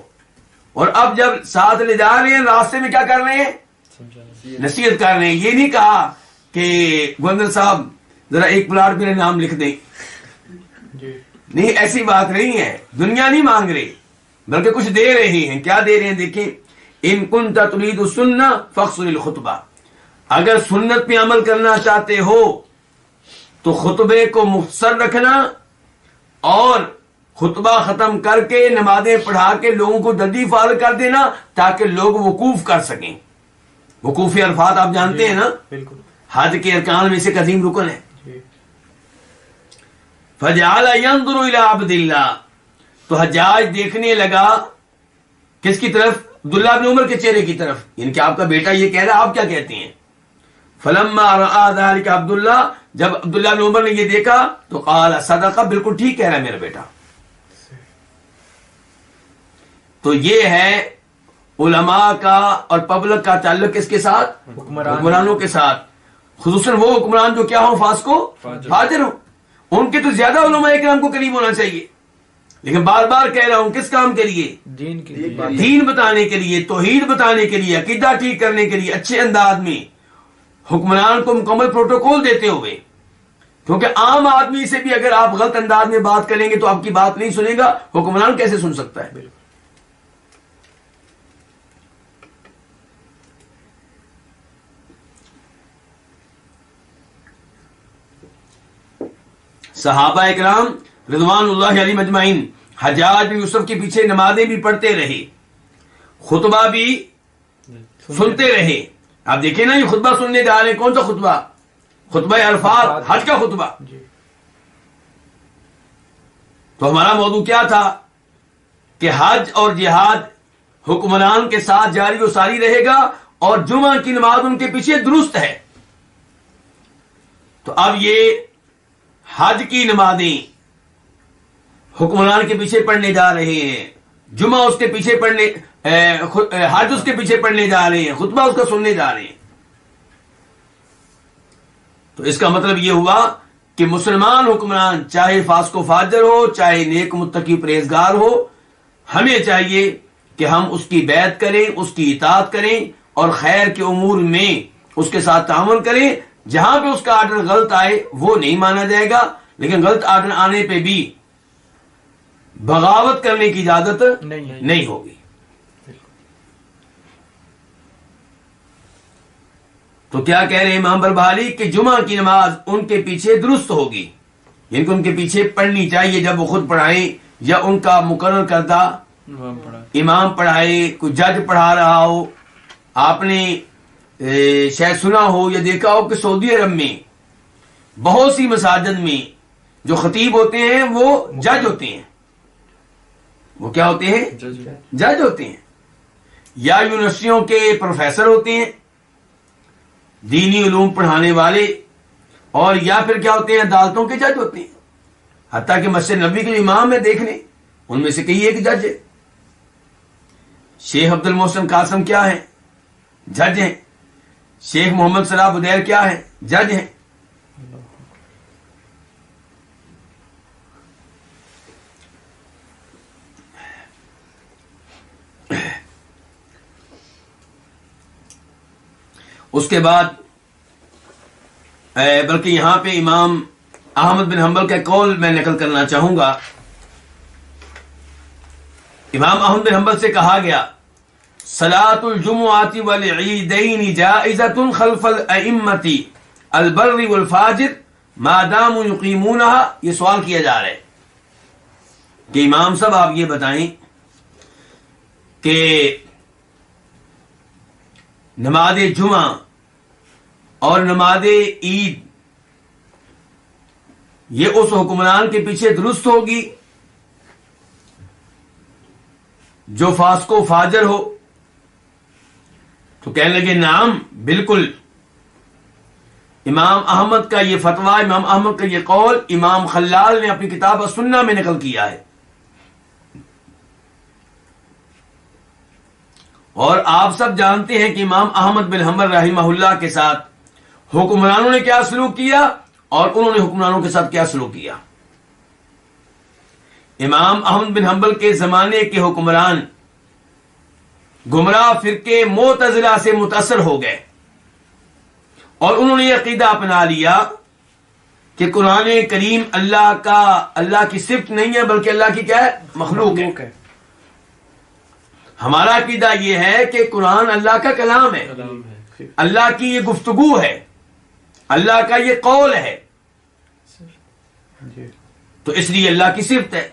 Speaker 2: اور اب جب ساتھ لے جا رہے ہیں، راستے میں کیا کر رہے ہیں؟ نصیحت کر رہے ہیں. یہ نہیں کہا کہ گورنر صاحب ذرا ایک پلاٹ میرے نام لکھ دیں. نہیں، ایسی بات نہیں ہے. دنیا نہیں مانگ رہے، بلکہ کچھ دے رہے ہیں. کیا دے رہے ہیں؟ دیکھیں، ان کنت تريد السنة فاقصر الخطبہ. اگر سنت پہ عمل کرنا چاہتے ہو تو خطبے کو مختصر رکھنا، اور خطبہ ختم کر کے نمازیں پڑھا کے لوگوں کو جلدی فارغ کر دینا تاکہ لوگ وقوف کر سکیں. وقوف عرفات آپ جانتے ہیں نا،
Speaker 3: بالکل
Speaker 2: حج کے ارکان میں سے ایک عظیم رکن ہے. فجعل ينظر الى عبد اللہ، تو حجاج دیکھنے لگا کس کی طرف؟ عبداللہ بن عمر کے چہرے کی طرف، یعنی کہ آپ کا بیٹا یہ کہہ رہا، آپ کیا کہتے ہیں؟ فلما رأى ذلك عبداللہ، جب عبداللہ بن عمر نے یہ دیکھا تو قال صدق، بالکل ٹھیک کہہ رہا ہے میرا بیٹا. تو یہ ہے علماء کا اور پبلک کا تعلق کس کے ساتھ؟ حکمرانوں کے ساتھ. خصوصاً وہ حکمران جو کیا ہو؟ فاسق و فاجر ہو. ان کے تو زیادہ علماء کرام کو قریب ہونا چاہیے. لیکن بار بار کہہ رہا ہوں، کس کام کے لیے؟ دین بتانے کے لیے، توحید بتانے کے لیے، عقیدہ ٹھیک کرنے کے لیے، اچھے انداز میں حکمران کو مکمل پروٹوکول دیتے ہوئے. کیونکہ عام آدمی سے بھی اگر آپ غلط انداز میں بات کریں گے تو آپ کی بات نہیں سنے گا، حکمران کیسے سن سکتا ہے؟ صحابہ اکرام رضوان اللہ علیہ مجمعین حجاج بن یوسف کے پیچھے نمازیں بھی پڑھتے رہے، خطبہ بھی سنتے رہے. آپ دیکھیں نا، یہ خطبہ سننے جا رہے ہیں. کون سا خطبہ؟ خطبہ عرفات، حج کا خطبہ. تو ہمارا موضوع کیا تھا کہ حج اور جہاد حکمران کے ساتھ جاری و ساری رہے گا اور جمعہ کی نماز ان کے پیچھے درست ہے. تو اب یہ حج کی نمازیں حکمران کے پیچھے پڑھنے جا رہے ہیں, جمعہ اس کے پیچھے پڑھنے, حج اس کے پیچھے پڑھنے جا رہے ہیں, خطبہ اس کا سننے جا رہے ہیں. تو اس کا مطلب یہ ہوا کہ مسلمان حکمران چاہے فاسق و فاجر ہو, چاہے نیک متقی پرہیزگار ہو, ہمیں چاہیے کہ ہم اس کی بیعت کریں, اس کی اطاعت کریں اور خیر کے امور میں اس کے ساتھ تعاون کریں. جہاں پہ اس کا آرڈر غلط آئے وہ نہیں مانا جائے گا, لیکن غلط آرڈر آنے پہ بھی بغاوت کرنے کی اجازت نہیں ہوگی. تو کیا کہہ رہے ہیں امام بربہاری کہ جمعہ کی نماز ان کے پیچھے درست ہوگی, یعنی کہ ان کے پیچھے پڑھنی چاہیے جب وہ خود پڑھائیں یا ان کا مقرر کردہ امام پڑھائے, کوئی جج پڑھا رہا ہو. آپ نے شاید سنا ہو یا دیکھا ہو کہ سعودی عرب میں بہت سی مساجد میں جو خطیب ہوتے ہیں وہ جج ہوتے ہیں. وہ کیا ہوتے ہیں؟ جج ہوتے ہیں, یا یونیورسٹیوں کے پروفیسر ہوتے ہیں, دینی علوم پڑھانے والے, اور یا پھر کیا ہوتے ہیں؟ عدالتوں کے جج ہوتے ہیں. حتیٰ کہ مسجد نبوی کے امام ہے دیکھنے, ان میں سے کئی ایک جج ہے. شیخ عبد المحسن قاسم کیا ہیں؟ جج ہیں. شیخ محمد صلاح بدیر کیا ہیں؟ جج ہیں. اس کے بعد بلکہ یہاں پہ امام احمد بن حنبل کا قول میں نقل کرنا چاہوں گا. امام احمد بن حنبل سے کہا گیا صلاۃ الجمعۃ والعیدین جائزۃ خلف الائمۃ البر والفاجر ما داموا یقیمونها. یہ سوال کیا جا رہا ہے کہ امام صاحب آپ یہ بتائیں کہ نماز جمعہ اور نماز عید یہ اس حکمران کے پیچھے درست ہوگی جو فاسق و فاجر ہو؟ تو کہنے لگے نعم بالکل. امام احمد کا یہ فتویٰ, امام احمد کا یہ قول امام خلال نے اپنی کتاب السنہ میں نقل کیا ہے. اور آپ سب جانتے ہیں کہ امام احمد بن حنبل رحمہ اللہ کے ساتھ حکمرانوں نے کیا سلوک کیا اور انہوں نے حکمرانوں کے ساتھ کیا سلوک کیا. امام احمد بن حنبل کے زمانے کے حکمران گمراہ فرقے معتزلہ سے متاثر ہو گئے اور انہوں نے یہ عقیدہ اپنا لیا کہ قرآن کریم اللہ کی صفت نہیں ہے بلکہ اللہ کی کیا ہے؟ مخلوق ہے. ہمارا عقیدہ یہ ہے کہ قرآن اللہ کا کلام ہے, اللہ کی یہ گفتگو ہے, اللہ کا یہ قول ہے, تو اس لیے اللہ کی صفت ہے.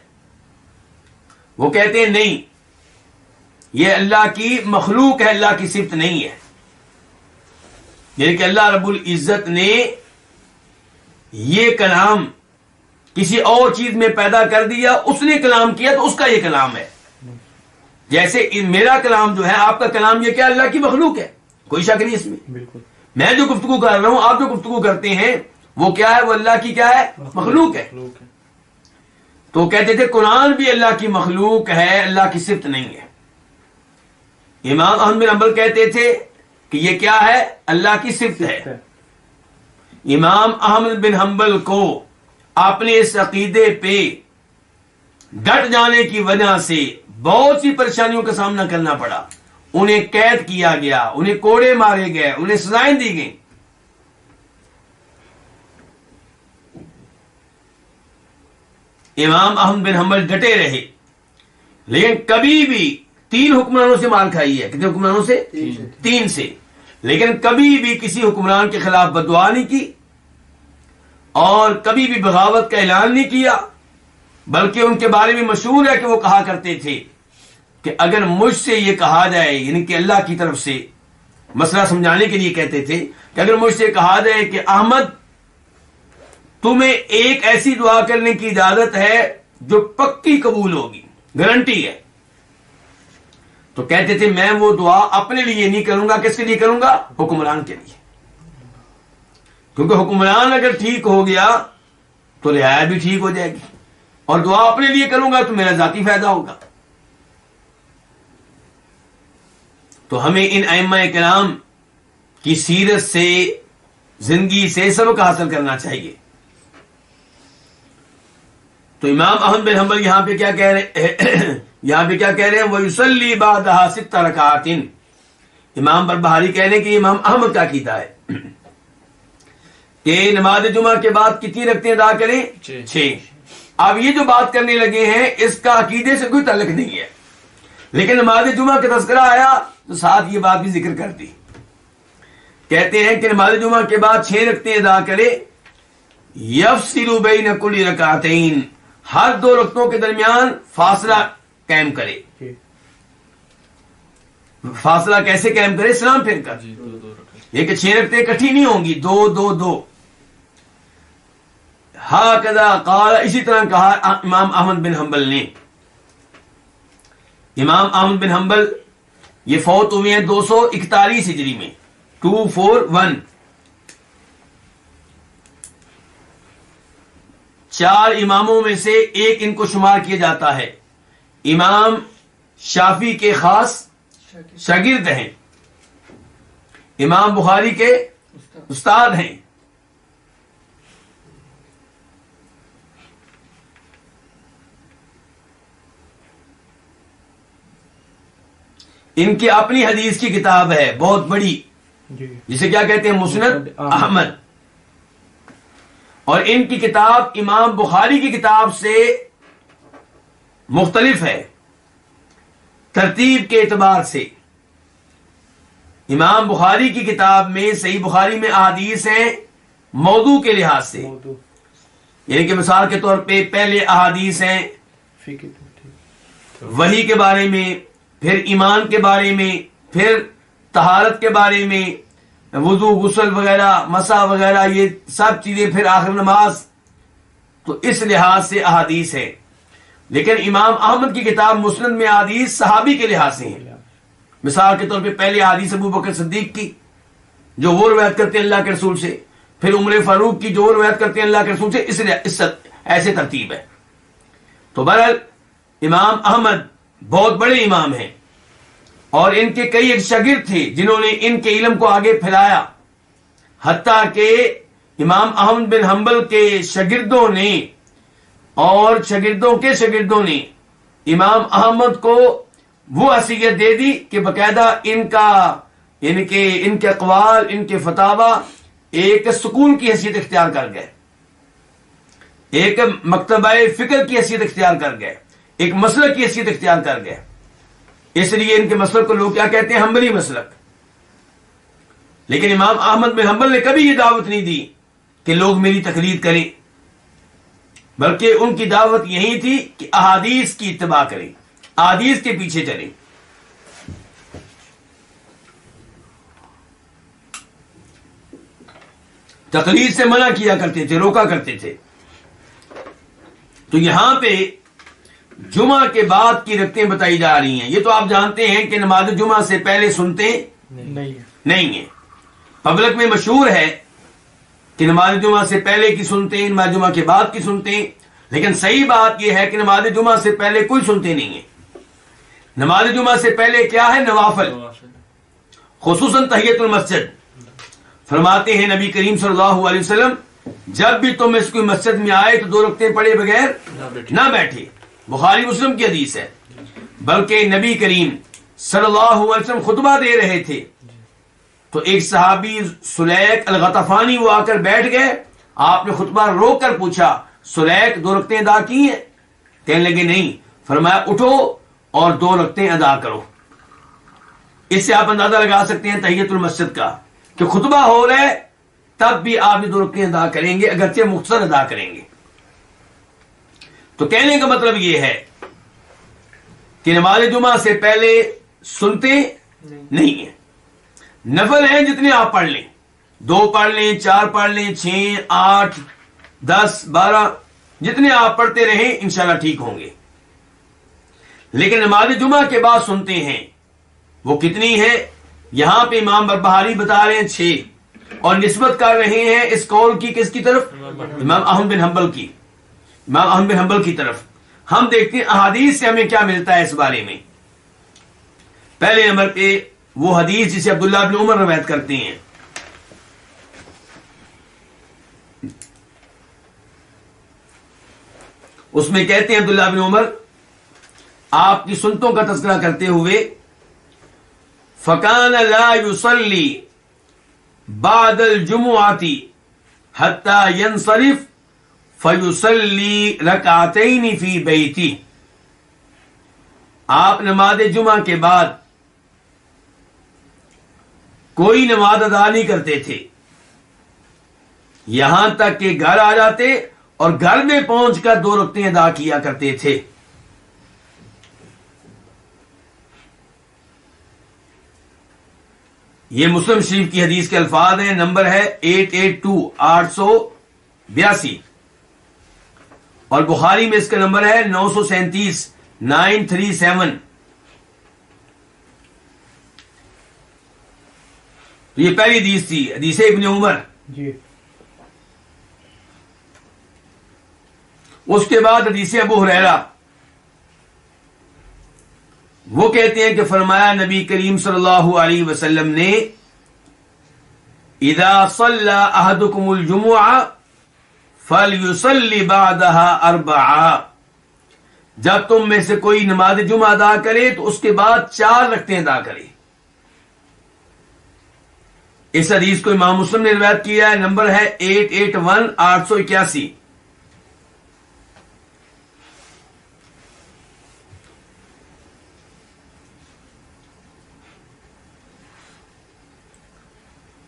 Speaker 2: وہ کہتے ہیں نہیں, یہ اللہ کی مخلوق ہے, اللہ کی صفت نہیں ہے. یعنی کہ اللہ رب العزت نے یہ کلام کسی اور چیز میں پیدا کر دیا, اس نے کلام کیا تو اس کا یہ کلام ہے. جیسے میرا کلام جو ہے, آپ کا کلام یہ کیا اللہ کی مخلوق ہے, کوئی شک نہیں اس میں. بالکل میں جو گفتگو کر رہا ہوں, آپ جو گفتگو کرتے ہیں وہ کیا ہے؟ وہ اللہ کی کیا ہے؟ مخلوق ہے. تو کہتے تھے قرآن بھی اللہ کی مخلوق ہے, اللہ کی صفت نہیں ہے. امام احمد بن حنبل کہتے تھے کہ یہ کیا ہے؟ اللہ کی صفت ہے. امام احمد بن حنبل کو اپنے اس عقیدے پہ ڈٹ جانے کی وجہ سے بہت سی پریشانیوں کا سامنا کرنا پڑا. انہیں قید کیا گیا, انہیں کوڑے مارے گئے, انہیں سزائیں دی گئیں. امام احمد بن حنبل ڈٹے رہے, لیکن کبھی بھی 3 حکمرانوں سے مار کھائی ہے. کتنے حکمرانوں سے؟ 3 سے. لیکن کبھی بھی کسی حکمران کے خلاف بددعا نہیں کی اور کبھی بھی بغاوت کا اعلان نہیں کیا, بلکہ ان کے بارے میں مشہور ہے کہ وہ کہا کرتے تھے کہ اگر مجھ سے یہ کہا جائے, یعنی کہ اللہ کی طرف سے مسئلہ سمجھانے کے لیے کہتے تھے کہ اگر مجھ سے کہا جائے کہ احمد تمہیں ایک ایسی دعا کرنے کی اجازت ہے جو پکی قبول ہوگی، گارنٹی ہے. تو کہتے تھے میں وہ دعا اپنے لیے نہیں کروں گا. کس کے لیے کروں گا؟ حکمران کے لیے. کیونکہ حکمران اگر ٹھیک ہو گیا تو رعایا بھی ٹھیک ہو جائے گی، اور دعا اپنے لیے کروں گا تو میرا ذاتی فائدہ ہوگا. تو ہمیں ان ائمہ کرام کی سیرت سے، زندگی سے سبق حاصل کرنا چاہیے. تو امام احمد بن حنبل یہاں پہ کیا کہہ رہے ہیں؟ یہاں پہ کیا کہہ رہے ہیں؟ وَيُصَلِّي بَعْدَهَا 6 رَكَعَاتٍ. امام بربہاری کہہ رہے ہیں کہ امام احمد کا عقیدہ ہے کہ نماز جمعہ کے بعد کتنی رکعتیں ادا کریں؟ 6. اب یہ جو بات کرنے لگے ہیں اس کا عقیدے سے کوئی تعلق نہیں ہے، لیکن نماز جمعہ کا تذکرہ آیا تو ساتھ یہ بات بھی ذکر کر دی. کہتے ہیں کہ نماز جمعہ کے بعد 6 رکعتیں ادا کرے. یفصل بین کل رکعتین، ہر 2 رکعتوں کے درمیان فاصلہ قائم کرے. فاصلہ کیسے قائم کرے؟ سلام پھر کر. یہ کہ 6 رکعتیں اکٹھی نہیں ہوں گی، 2 2 2. ہاکذا قال، اسی طرح کہا امام احمد بن حنبل نے. امام احمد بن حنبل یہ فوت ہوئے ہیں 241 ہجری میں، 241. 4 اماموں میں سے ایک ان کو شمار کیا جاتا ہے. امام شافعی کے خاص شاگرد ہیں، امام بخاری کے استاد ہیں. ان کی اپنی حدیث کی کتاب ہے بہت بڑی، جسے کیا کہتے ہیں؟ مسند احمد. اور ان کی کتاب امام بخاری کی کتاب سے مختلف ہے ترتیب کے اعتبار سے. امام بخاری کی کتاب میں، صحیح بخاری میں احادیث ہیں موضوع کے لحاظ سے، یعنی کہ مثال کے طور پہ پہلے احادیث ہیں وحی کے بارے میں، پھر ایمان کے بارے میں، پھر طہارت کے بارے میں، وضو غسل وغیرہ مسح وغیرہ، یہ سب چیزیں، پھر آخر نماز. تو اس لحاظ سے احادیث ہے. لیکن امام احمد کی کتاب مسند میں احادیث صحابی کے لحاظ سے ہیں. مثال کے طور پہ پہلے احادیث ابو بکر صدیق کی جو وہ روایت کرتے ہیں اللہ کے رسول سے، پھر عمر فاروق کی جو وہ روایت کرتے ہیں اللہ کے رسول سے. اس ایسے ترتیب ہے. تو بہرحال امام احمد بہت بڑے امام ہیں، اور ان کے کئی ایک شاگرد تھے جنہوں نے ان کے علم کو آگے پھیلایا. حتیٰ کہ امام احمد بن حنبل کے شاگردوں نے اور شاگردوں کے شاگردوں نے امام احمد کو وہ حیثیت دے دی کہ باقاعدہ ان کے اقوال، ان کے فتاوی ایک سکول کی حیثیت اختیار کر گئے، ایک مکتبہ فکر کی حیثیت اختیار کر گئے، ایک مسلک کی حیثیت اختیار کر گئے. اس لیے ان کے مسلک کو لوگ کیا کہتے ہیں؟ حنبلی مسلک. لیکن امام احمد بن حنبل نے کبھی یہ دعوت نہیں دی کہ لوگ میری تقلید کریں، بلکہ ان کی دعوت یہی تھی کہ احادیث کی اتباع کریں، احادیث کے پیچھے چلیں. تقلید سے منع کیا کرتے تھے، روکا کرتے تھے. تو یہاں پہ جمعہ کے بعد کی رکعتیں بتائی جا رہی ہیں. یہ تو آپ جانتے ہیں کہ نماز جمعہ سے پہلے سنتے نہیں ہیں. پبلک میں مشہور ہے کہ نماز جمعہ سے پہلے کی سنتے ہیں، نماز جمعہ کے بعد کی سنتے ہیں. لیکن صحیح بات یہ ہے کہ نماز جمعہ سے پہلے کوئی سنتے نہیں ہیں. نماز جمعہ سے پہلے کیا ہے؟ نوافل، خصوصاً تحیت المسجد. فرماتے ہیں نبی کریم صلی اللہ علیہ وسلم، جب بھی تم اس کی مسجد میں آئے تو 2 رکعتیں پڑھے بغیر نہ بیٹھے. بخاری مسلم کی حدیث ہے. بلکہ نبی کریم صلی اللہ علیہ وسلم خطبہ دے رہے تھے تو ایک صحابی سلیک الغطفانی وہ آ کر بیٹھ گئے. آپ نے خطبہ روک کر پوچھا، سلیک 2 رکعتیں ادا کی ہیں؟ کہنے لگے نہیں. فرمایا اٹھو اور 2 رکعتیں ادا کرو. اس سے آپ اندازہ لگا سکتے ہیں تحیت المسجد کا کہ خطبہ ہو رہا ہے تب بھی آپ 2 رکعتیں ادا کریں گے، اگرچہ مختصر ادا کریں گے. تو کہنے کا مطلب یہ ہے کہ نماز جمعہ سے پہلے سنتے نہیں ہیں. نفل ہیں جتنے آپ پڑھ لیں، 2 پڑھ لیں، 4 پڑھ لیں، 6 8 10 12، جتنے آپ پڑھتے رہیں انشاءاللہ ٹھیک ہوں گے. لیکن نماز جمعہ کے بعد سنتے ہیں وہ کتنی ہے؟ یہاں پہ امام بربہاری بتا رہے ہیں 6، اور نسبت کر رہے ہیں اس قول کی کس کی طرف؟ امام احمد بن حنبل کی. امام احمد بن حنبل کی طرف. ہم دیکھتے ہیں احادیث سے ہمیں کیا ملتا ہے اس بارے میں. پہلے نمبر پہ وہ حدیث جسے عبداللہ بن عمر روایت کرتے ہیں. اس میں کہتے ہیں عبداللہ بن عمر آپ کی سنتوں کا تذکرہ کرتے ہوئے، فَكَانَ لَا يُصَلِّي بَعْدَ الْجُمُعَةِ حَتَّى يَنْصَرِفْ فَيُصَلِّي رَكْعَتَيْنِ فِي بَيْتِهِ. آپ نماز جمعہ کے بعد کوئی نماز ادا نہیں کرتے تھے یہاں تک کہ گھر آ جاتے اور گھر میں پہنچ کر 2 رکعتیں ادا کیا کرتے تھے. یہ مسلم شریف کی حدیث کے الفاظ ہیں. نمبر ہے 882 882 اور بخاری میں اس کا نمبر ہے 937 937. تو یہ پہلی حدیث تھی، حدیث ابن عمر.
Speaker 3: جی.
Speaker 2: اس کے بعد حدیث ابو ہریرہ، وہ کہتے ہیں کہ فرمایا نبی کریم صلی اللہ علیہ وسلم نے، اذا صلى احدكم الجمعہ فلیصلی بعدها 4، جب تم میں سے کوئی نماز جمعہ ادا کرے تو اس کے بعد 4 رکعتیں ادا کرے. اس حدیث کو امام مسلم نے روایت کیا ہے. نمبر ہے 881 881.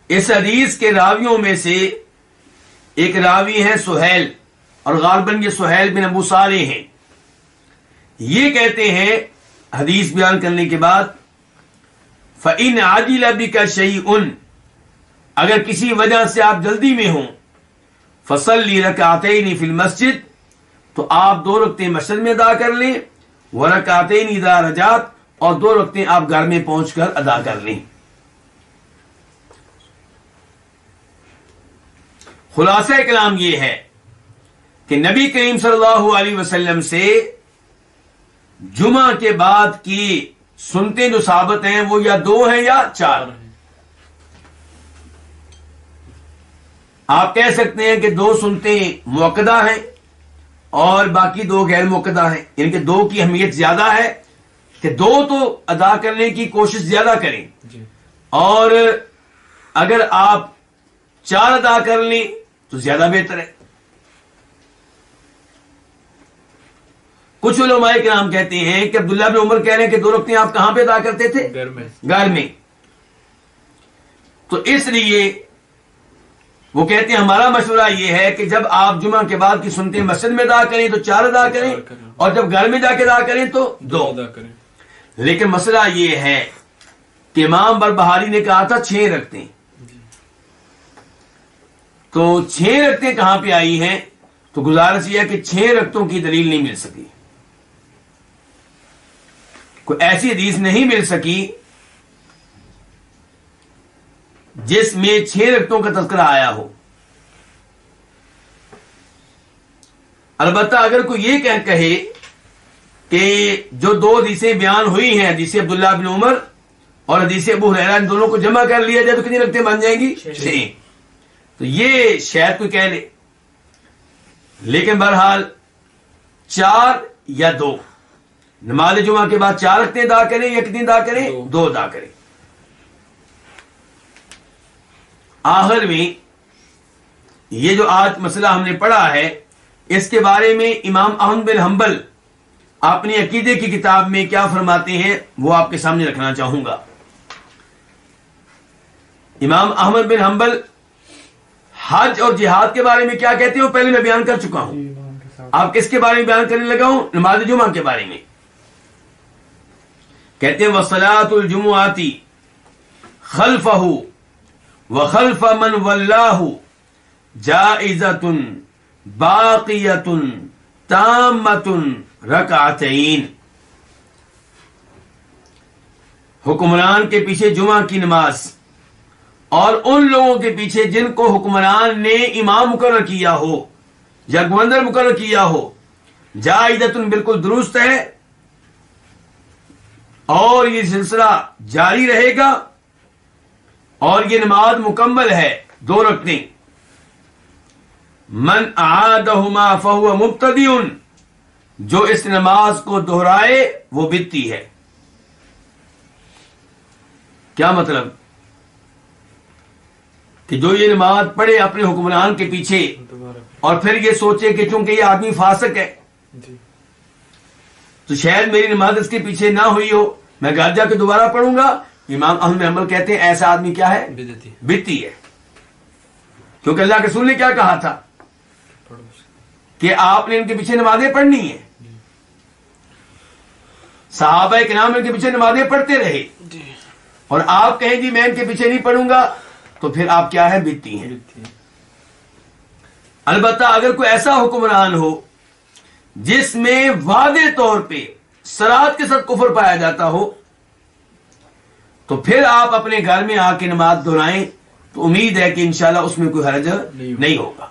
Speaker 2: اس حدیث کے راویوں میں سے ایک راوی ہے سہیل، اور غالباً یہ سہیل بن ابو صالح ہیں. یہ کہتے ہیں حدیث بیان کرنے کے بعد، فَإِنْ عَجِلَ بِكَ شَيْءٌ، اگر کسی وجہ سے آپ جلدی میں ہوں، فَصَلِّ رَكَعَتَيْنِ فِي الْمَسْجِدِ، تو آپ 2 رکعتیں مسجد میں ادا کر لیں، وَرَكَعَتَيْنِ إِذَا رَجَعْتَ، اور 2 رکعتیں آپ گھر میں پہنچ کر ادا کر لیں. خلاصہ کلام یہ ہے کہ نبی کریم صلی اللہ علیہ وسلم سے جمعہ کے بعد کی سنتیں جو ثابت ہیں وہ یا 2 ہیں یا 4. آپ کہہ سکتے ہیں کہ 2 سنتیں موقدہ ہیں اور باقی 2 غیر موقدہ ہیں، یعنی کہ 2 کی اہمیت زیادہ ہے کہ 2 تو ادا کرنے کی کوشش زیادہ کریں، اور اگر آپ 4 ادا کر لیں تو زیادہ بہتر ہے. کچھ علماء کرام کہتے ہیں کہ عبداللہ بن عمر کہہ رہے ہیں کہ 2 رکعتیں آپ کہاں پہ ادا کرتے تھے؟ گھر میں. تو اس لیے وہ کہتے ہیں ہمارا مشورہ یہ ہے کہ جب آپ جمعہ کے بعد کی سنتیں مسجد میں ادا کریں تو 4 ادا کریں، اور جب گھر میں جا کے ادا کریں تو 2 ادا کریں. لیکن مسئلہ یہ ہے کہ امام بربہاری نے کہا تھا 6 رکعتیں، تو 6 رکعتیں کہاں پہ آئی ہیں؟ تو گزارش یہ ہے کہ 6 رکعتوں کی دلیل نہیں مل سکی. کوئی ایسی حدیث نہیں مل سکی جس میں 6 رکعتوں کا تذکرہ آیا ہو. البتہ اگر کوئی یہ کہے کہ جو 2 حدیثیں بیان ہوئی ہیں، حدیث عبداللہ بن عمر اور حدیث ابو ہریرہ، ان دونوں کو جمع کر لیا جائے تو کتنی رکعتیں بن جائیں گی؟ 6. تو یہ شاید کوئی کہہ لے، لیکن بہرحال 4 یا 2، نماز جمعہ کے بعد 4 رکعتیں ادا کریں یا کتنی ادا کریں؟ 2 ادا کریں. آخر میں یہ جو آج مسئلہ ہم نے پڑھا ہے، اس کے بارے میں امام احمد بن حنبل اپنی عقیدے کی کتاب میں کیا فرماتے ہیں وہ آپ کے سامنے رکھنا چاہوں گا. امام احمد بن حنبل حج اور جہاد کے بارے میں کیا کہتے ہیں وہ پہلے میں بیان کر چکا ہوں. آپ کس کے بارے میں بیان کرنے لگا ہوں؟ نماز جمعہ کے بارے میں. کہتے ہیں وَصَلَاةُ الْجُمُعَةِ خَلْفَهُ وَخَلْفَ مَنْ وَلَّاهُ جَائِزَةٌ باقیۃ تامۃ رکعتین، حکمران کے پیچھے جمعہ کی نماز اور ان لوگوں کے پیچھے جن کو حکمران نے امام مقرر کیا ہو یا گورنر مقرر کیا ہو، جائزۃ بالکل درست ہے، اور یہ سلسلہ جاری رہے گا، اور یہ نماز مکمل ہے 2 رکعتیں۔ من اعادہما فہو مبتدع، جو اس نماز کو دہرائے وہ بدعتی ہے۔ کیا مطلب؟ کہ جو یہ نماز پڑھے اپنے حکمران کے پیچھے اور پھر یہ سوچے کہ چونکہ یہ آدمی فاسق ہے
Speaker 3: جی
Speaker 2: تو شاید میری نماز اس کے پیچھے نہ ہوئی ہو، میں گھر جا کے دوبارہ پڑھوں گا، امام احمد بن حنبل کہتے ہیں ایسا آدمی کیا ہے؟ بدعتی ہے۔ کیونکہ اللہ کے رسول نے کیا کہا تھا کہ آپ نے ان کے پیچھے نمازیں پڑھنی ہیں، صحابہ کرام ان کے پیچھے نمازیں پڑھتے رہے، اور آپ کہیں جی میں ان کے پیچھے نہیں پڑھوں گا تو پھر آپ کیا ہے؟ بدعتی ہیں۔ البتہ اگر کوئی ایسا حکمران ہو جس میں واضح طور پہ صراحت کے ساتھ کفر پایا جاتا ہو تو پھر آپ اپنے گھر میں آ کے نماز دہرائیں، تو امید ہے کہ انشاءاللہ اس میں کوئی حرج نہیں ہوگا۔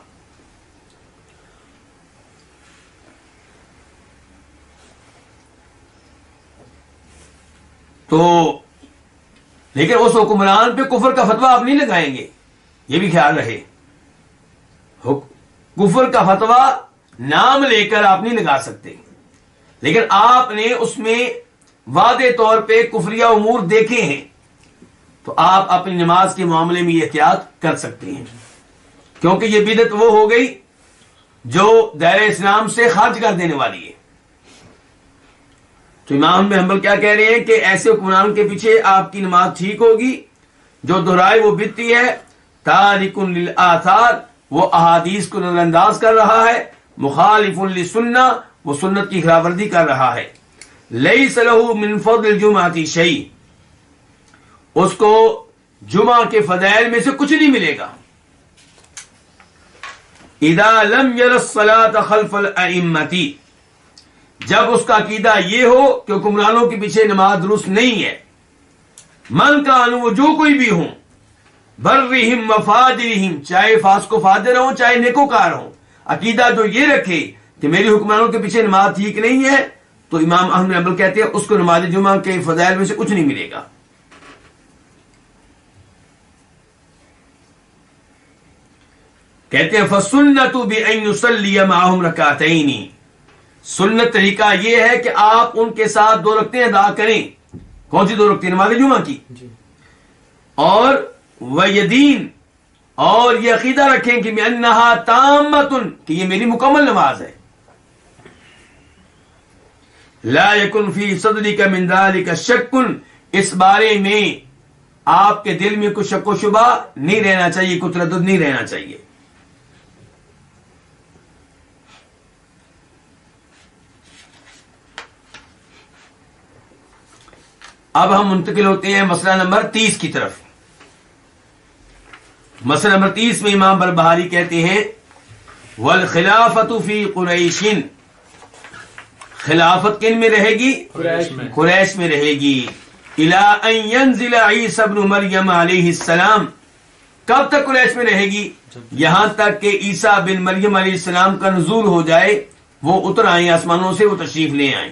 Speaker 2: تو لیکن اس حکمران پہ کفر کا فتویٰ آپ نہیں لگائیں گے، یہ بھی خیال رہے۔ کفر کا فتویٰ نام لے کر آپ نہیں لگا سکتے، لیکن آپ نے اس میں واضح طور پہ کفریہ امور دیکھے ہیں تو آپ اپنی نماز کے معاملے میں یہ احتیاط کر سکتے ہیں، کیونکہ یہ بدعت وہ ہو گئی جو دائرہ اسلام سے خارج کر دینے والی ہے۔ تو امام بن حنبل کیا کہہ رہے ہیں کہ ایسے حکمران کے پیچھے آپ کی نماز ٹھیک ہوگی، جو دہرائے وہ بدعتی ہے، تارک للآثار، وہ احادیث کو نظر انداز کر رہا ہے، مخالف للسنہ، وہ سنت کی خلاف ورزی کر رہا ہے، لیس لہ من فضل الجمعۃ شیء، اس کو جمعہ کے فضائل میں سے کچھ نہیں ملے گا۔ اذا لم یر الصلاۃ خلف الائمۃ، جب اس کا عقیدہ یہ ہو کہ حکمرانوں کے پیچھے نماز درست نہیں ہے، من کانوا، وہ جو کوئی بھی ہوں، برہم وفاجرہم، چاہے فاسق و فاجر ہوں چاہے نیکوکار ہوں، عقیدہ جو یہ رکھے کہ میری حکمرانوں کے پیچھے نماز ٹھیک نہیں ہے، تو امام احمد بن حنبل کہتے ہیں اس کو نماز جمعہ کے فضائل میں سے کچھ نہیں ملے گا۔ کہتے ہیں فالسنۃ بأن یصلی معہم رکعتین، سنت طریقہ یہ ہے کہ آپ ان کے ساتھ 2 رکعتیں ادا کریں۔ کون سی 2 رکعتیں؟ نماز جمعہ کی۔ اور ویدین، اور یہ عقیدہ رکھیں کہ بأنہا تامۃ، کہ یہ میری مکمل نماز ہے۔ لا یکن فی صدرک من ذلک شک، اس بارے میں آپ کے دل میں کوئی شک و شبہ نہیں رہنا چاہیے، کوئی تردد نہیں رہنا چاہیے۔ اب ہم منتقل ہوتے ہیں مسئلہ نمبر 30 کی طرف۔ مسئلہ نمبر 30 میں امام بربہاری کہتے ہیں والخلافت فی قریش، خلافت کن میں رہے گی؟ قریش میں رہے گی۔ الی ان ینزل عیسی ابن مریم علیہ السلام، کب تک قریش میں رہے گی؟ یہاں تک کہ عیسیٰ بن مریم علیہ السلام کا نزول ہو جائے، وہ اتر آئیں آسمانوں سے، وہ تشریف لے آئیں۔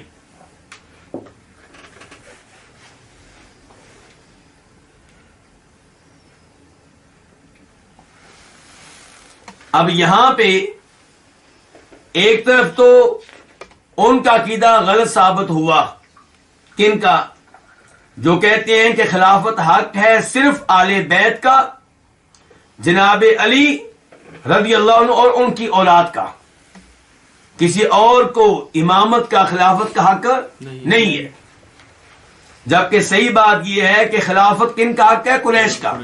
Speaker 2: اب یہاں پہ ایک طرف تو ان کا عقیدہ غلط ثابت ہوا، کن کا؟ جو کہتے ہیں کہ خلافت حق ہے صرف آل بیت کا، جناب علی رضی اللہ عنہ اور ان کی اولاد کا، کسی اور کو امامت کا خلافت کا حق نہیں ہے۔ جبکہ صحیح بات یہ ہے کہ خلافت کن کا حق ہے؟ قریش کا۔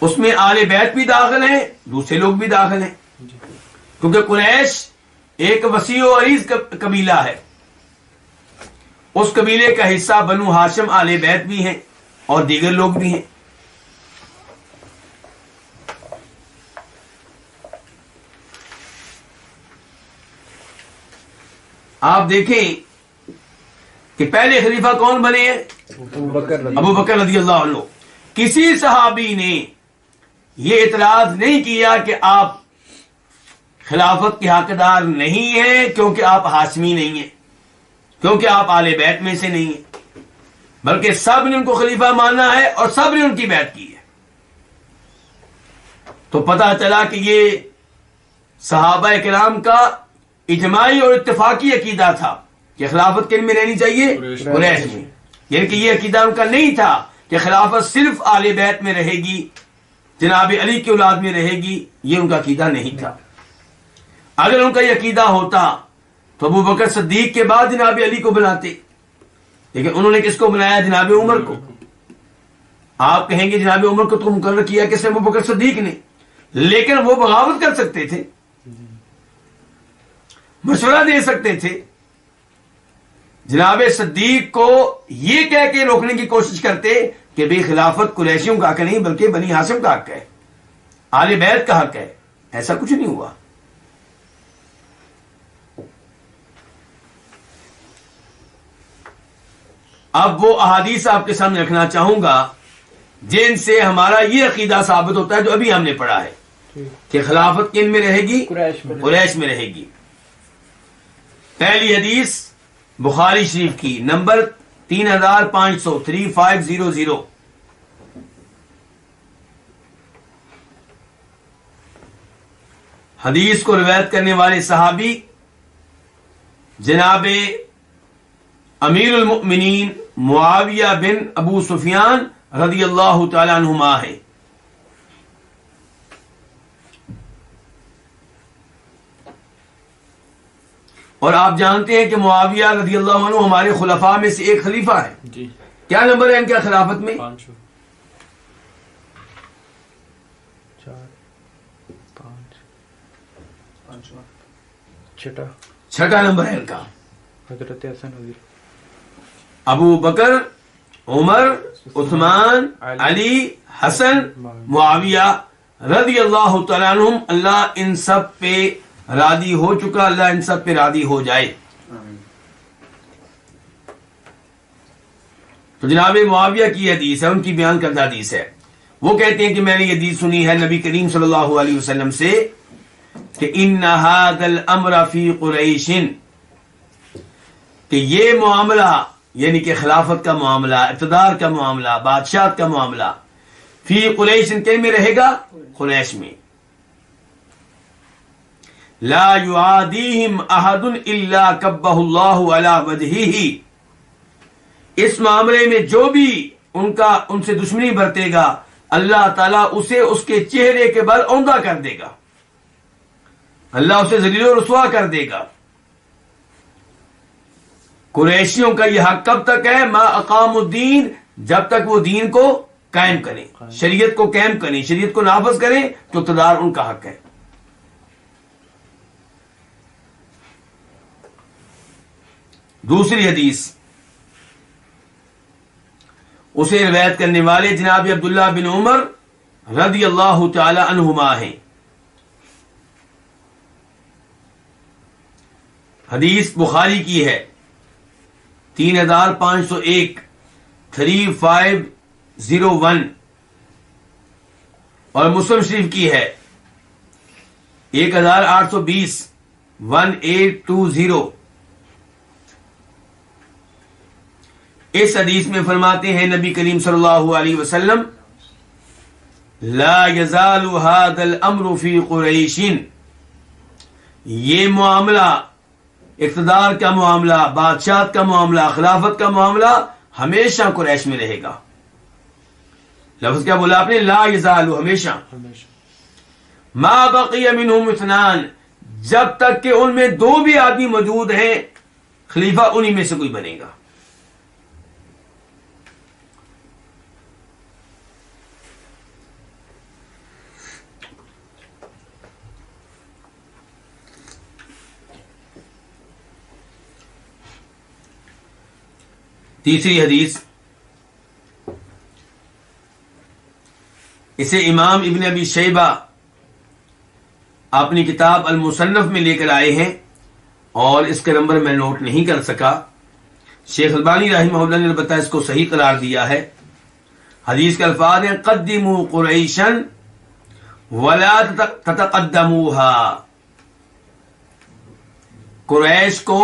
Speaker 2: اس میں آل بیت بھی داخل ہیں، دوسرے لوگ بھی داخل ہیں، کیونکہ قریش ایک وسیع و عریض قبیلہ ہے۔ اس قبیلے کا حصہ بنو ہاشم آل بیت بھی ہیں اور دیگر لوگ بھی ہیں۔ آپ دیکھیں کہ پہلے خلیفہ کون بنے ہیں؟ ابو بکر رضی اللہ عنہ. کسی صحابی نے یہ اعتراض نہیں کیا کہ آپ خلافت کے حقدار نہیں ہیں کیونکہ آپ ہاشمی نہیں ہیں، کیونکہ آپ آل بیت میں سے نہیں ہیں، بلکہ سب نے ان کو خلیفہ مانا ہے اور سب نے ان کی بیعت کی ہے. تو پتہ چلا کہ یہ صحابہ کرام کا اجماعی اور اتفاقی عقیدہ تھا کہ خلافت کن میں رہنی چاہیے؟ قریش میں. یعنی کہ یہ عقیدہ ان کا نہیں تھا کہ خلافت صرف آل بیت میں رہے گی، جناب علی کی اولاد میں رہے گی. یہ ان کا عقیدہ نہیں تھا. اگر ان کا یہ عقیدہ ہوتا تو ابو بکر صدیق کے بعد جناب علی کو بناتے، لیکن انہوں نے کس کو بنایا؟ جناب عمر کو. آپ کہیں گے جناب عمر کو تو مقرر کیا کس نے؟ ابو بکر صدیق نے. لیکن وہ بغاوت کر سکتے تھے، مشورہ دے سکتے تھے. جناب صدیق کو یہ کہہ کے روکنے کی کوشش کرتے کہ بے خلافت قریشیوں کا حق نہیں بلکہ بنی ہاشم کا حق ہے، آل بیت کا حق ہے. ایسا کچھ نہیں ہوا. اب وہ احادیث آپ کے سامنے رکھنا چاہوں گا جن سے ہمارا یہ عقیدہ ثابت ہوتا ہے جو ابھی ہم نے پڑھا ہے کہ خلافت کن میں رہے گی؟ قریش میں رہے گی. پہلی حدیث بخاری شریف کی نمبر 3500 حدیث کو روایت کرنے والے صحابی جناب امیر المؤمنین معاویہ بن ابو سفیان رضی اللہ تعالی عنہما ہے. اور آپ جانتے ہیں کہ معاویہ رضی اللہ عنہ ہمارے خلفاء میں سے ایک خلیفہ ہے.
Speaker 3: جی.
Speaker 2: کیا نمبر ہے ان کا خلافت میں؟
Speaker 3: 5 4 5
Speaker 2: چھٹا نمبر ہے ان کا.
Speaker 3: حضرت حسن رضی
Speaker 2: ابو بکر، عمر، عثمان، علی، حسن، معاویہ رضی اللہ تعالیٰ عنہم. اللہ ان سب پہ راضی ہو چکا، اللہ ان سب پہ راضی ہو جائے. تو جناب معاویہ کی حدیث ہے، ان کی بیان کردہ حدیث ہے. وہ کہتے ہیں کہ میں نے یہ حدیث سنی ہے نبی کریم صلی اللہ علیہ وسلم سے کہ ان ھذا الامر فی قریش، کہ یہ معاملہ یعنی کہ خلافت کا معاملہ، اقتدار کا معاملہ، بادشاہت کا معاملہ فی قریش کن میں رہے گا؟ قریش میں. لا یعادیہم احد الا کبہ اللہ علی وجہہ، اس معاملے میں جو بھی ان سے دشمنی برتے گا اللہ تعالیٰ اسے اس کے چہرے کے بل اوندا کر دے گا، اللہ اسے ذلیل و رسوا کر دے گا. قریشیوں کا یہ حق کب تک ہے؟ ما اقام الدین، جب تک وہ دین کو قائم کریں، شریعت کو قائم کریں، شریعت کو نافذ کریں تو اقتدار ان کا حق ہے. دوسری حدیث اسے روایت کرنے والے جناب عبداللہ بن عمر رضی اللہ تعالی عنہما ہیں. حدیث بخاری کی ہے 3501 3501 اور مسلم شریف کی ہے 1820 1820. اس حدیث میں فرماتے ہیں نبی کریم صلی اللہ علیہ وسلم لا یزال ھذا الامر فی قریش، یہ معاملہ، اقتدار کا معاملہ، بادشاہت کا معاملہ، خلافت کا معاملہ ہمیشہ قریش میں رہے گا. لفظ کیا بولا آپ نے؟ لا یزال، ہمیشہ. ما بقی منہم اثنان، جب تک کہ ان میں دو بھی آدمی موجود ہیں خلیفہ انہی میں سے کوئی بنے گا. تیسری حدیث اسے امام ابن ابی شیبہ اپنی کتاب المصنف میں لے کر آئے ہیں اور اس کا نمبر میں نوٹ نہیں کر سکا. شیخ البانی رحمہ اللہ نے البتہ اس کو صحیح قرار دیا ہے. حدیث کے الفاظ ہیں قدموا قریشا ولا تتقدموها. قریش کو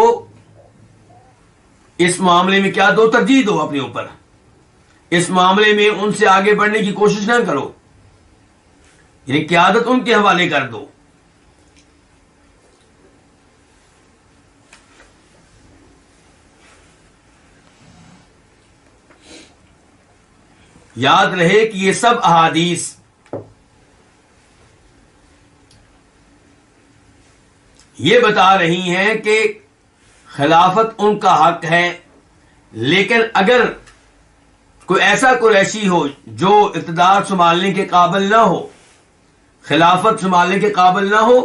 Speaker 2: اس معاملے میں کیا دو، ترجیح دو اپنے اوپر. اس معاملے میں ان سے آگے بڑھنے کی کوشش نہ کرو، یعنی قیادت ان کے حوالے کر دو. یاد رہے کہ یہ سب احادیث یہ بتا رہی ہیں کہ خلافت ان کا حق ہے، لیکن اگر کوئی ایسا قریشی ہو جو اقتدار سنبھالنے کے قابل نہ ہو، خلافت سنبھالنے کے قابل نہ ہو،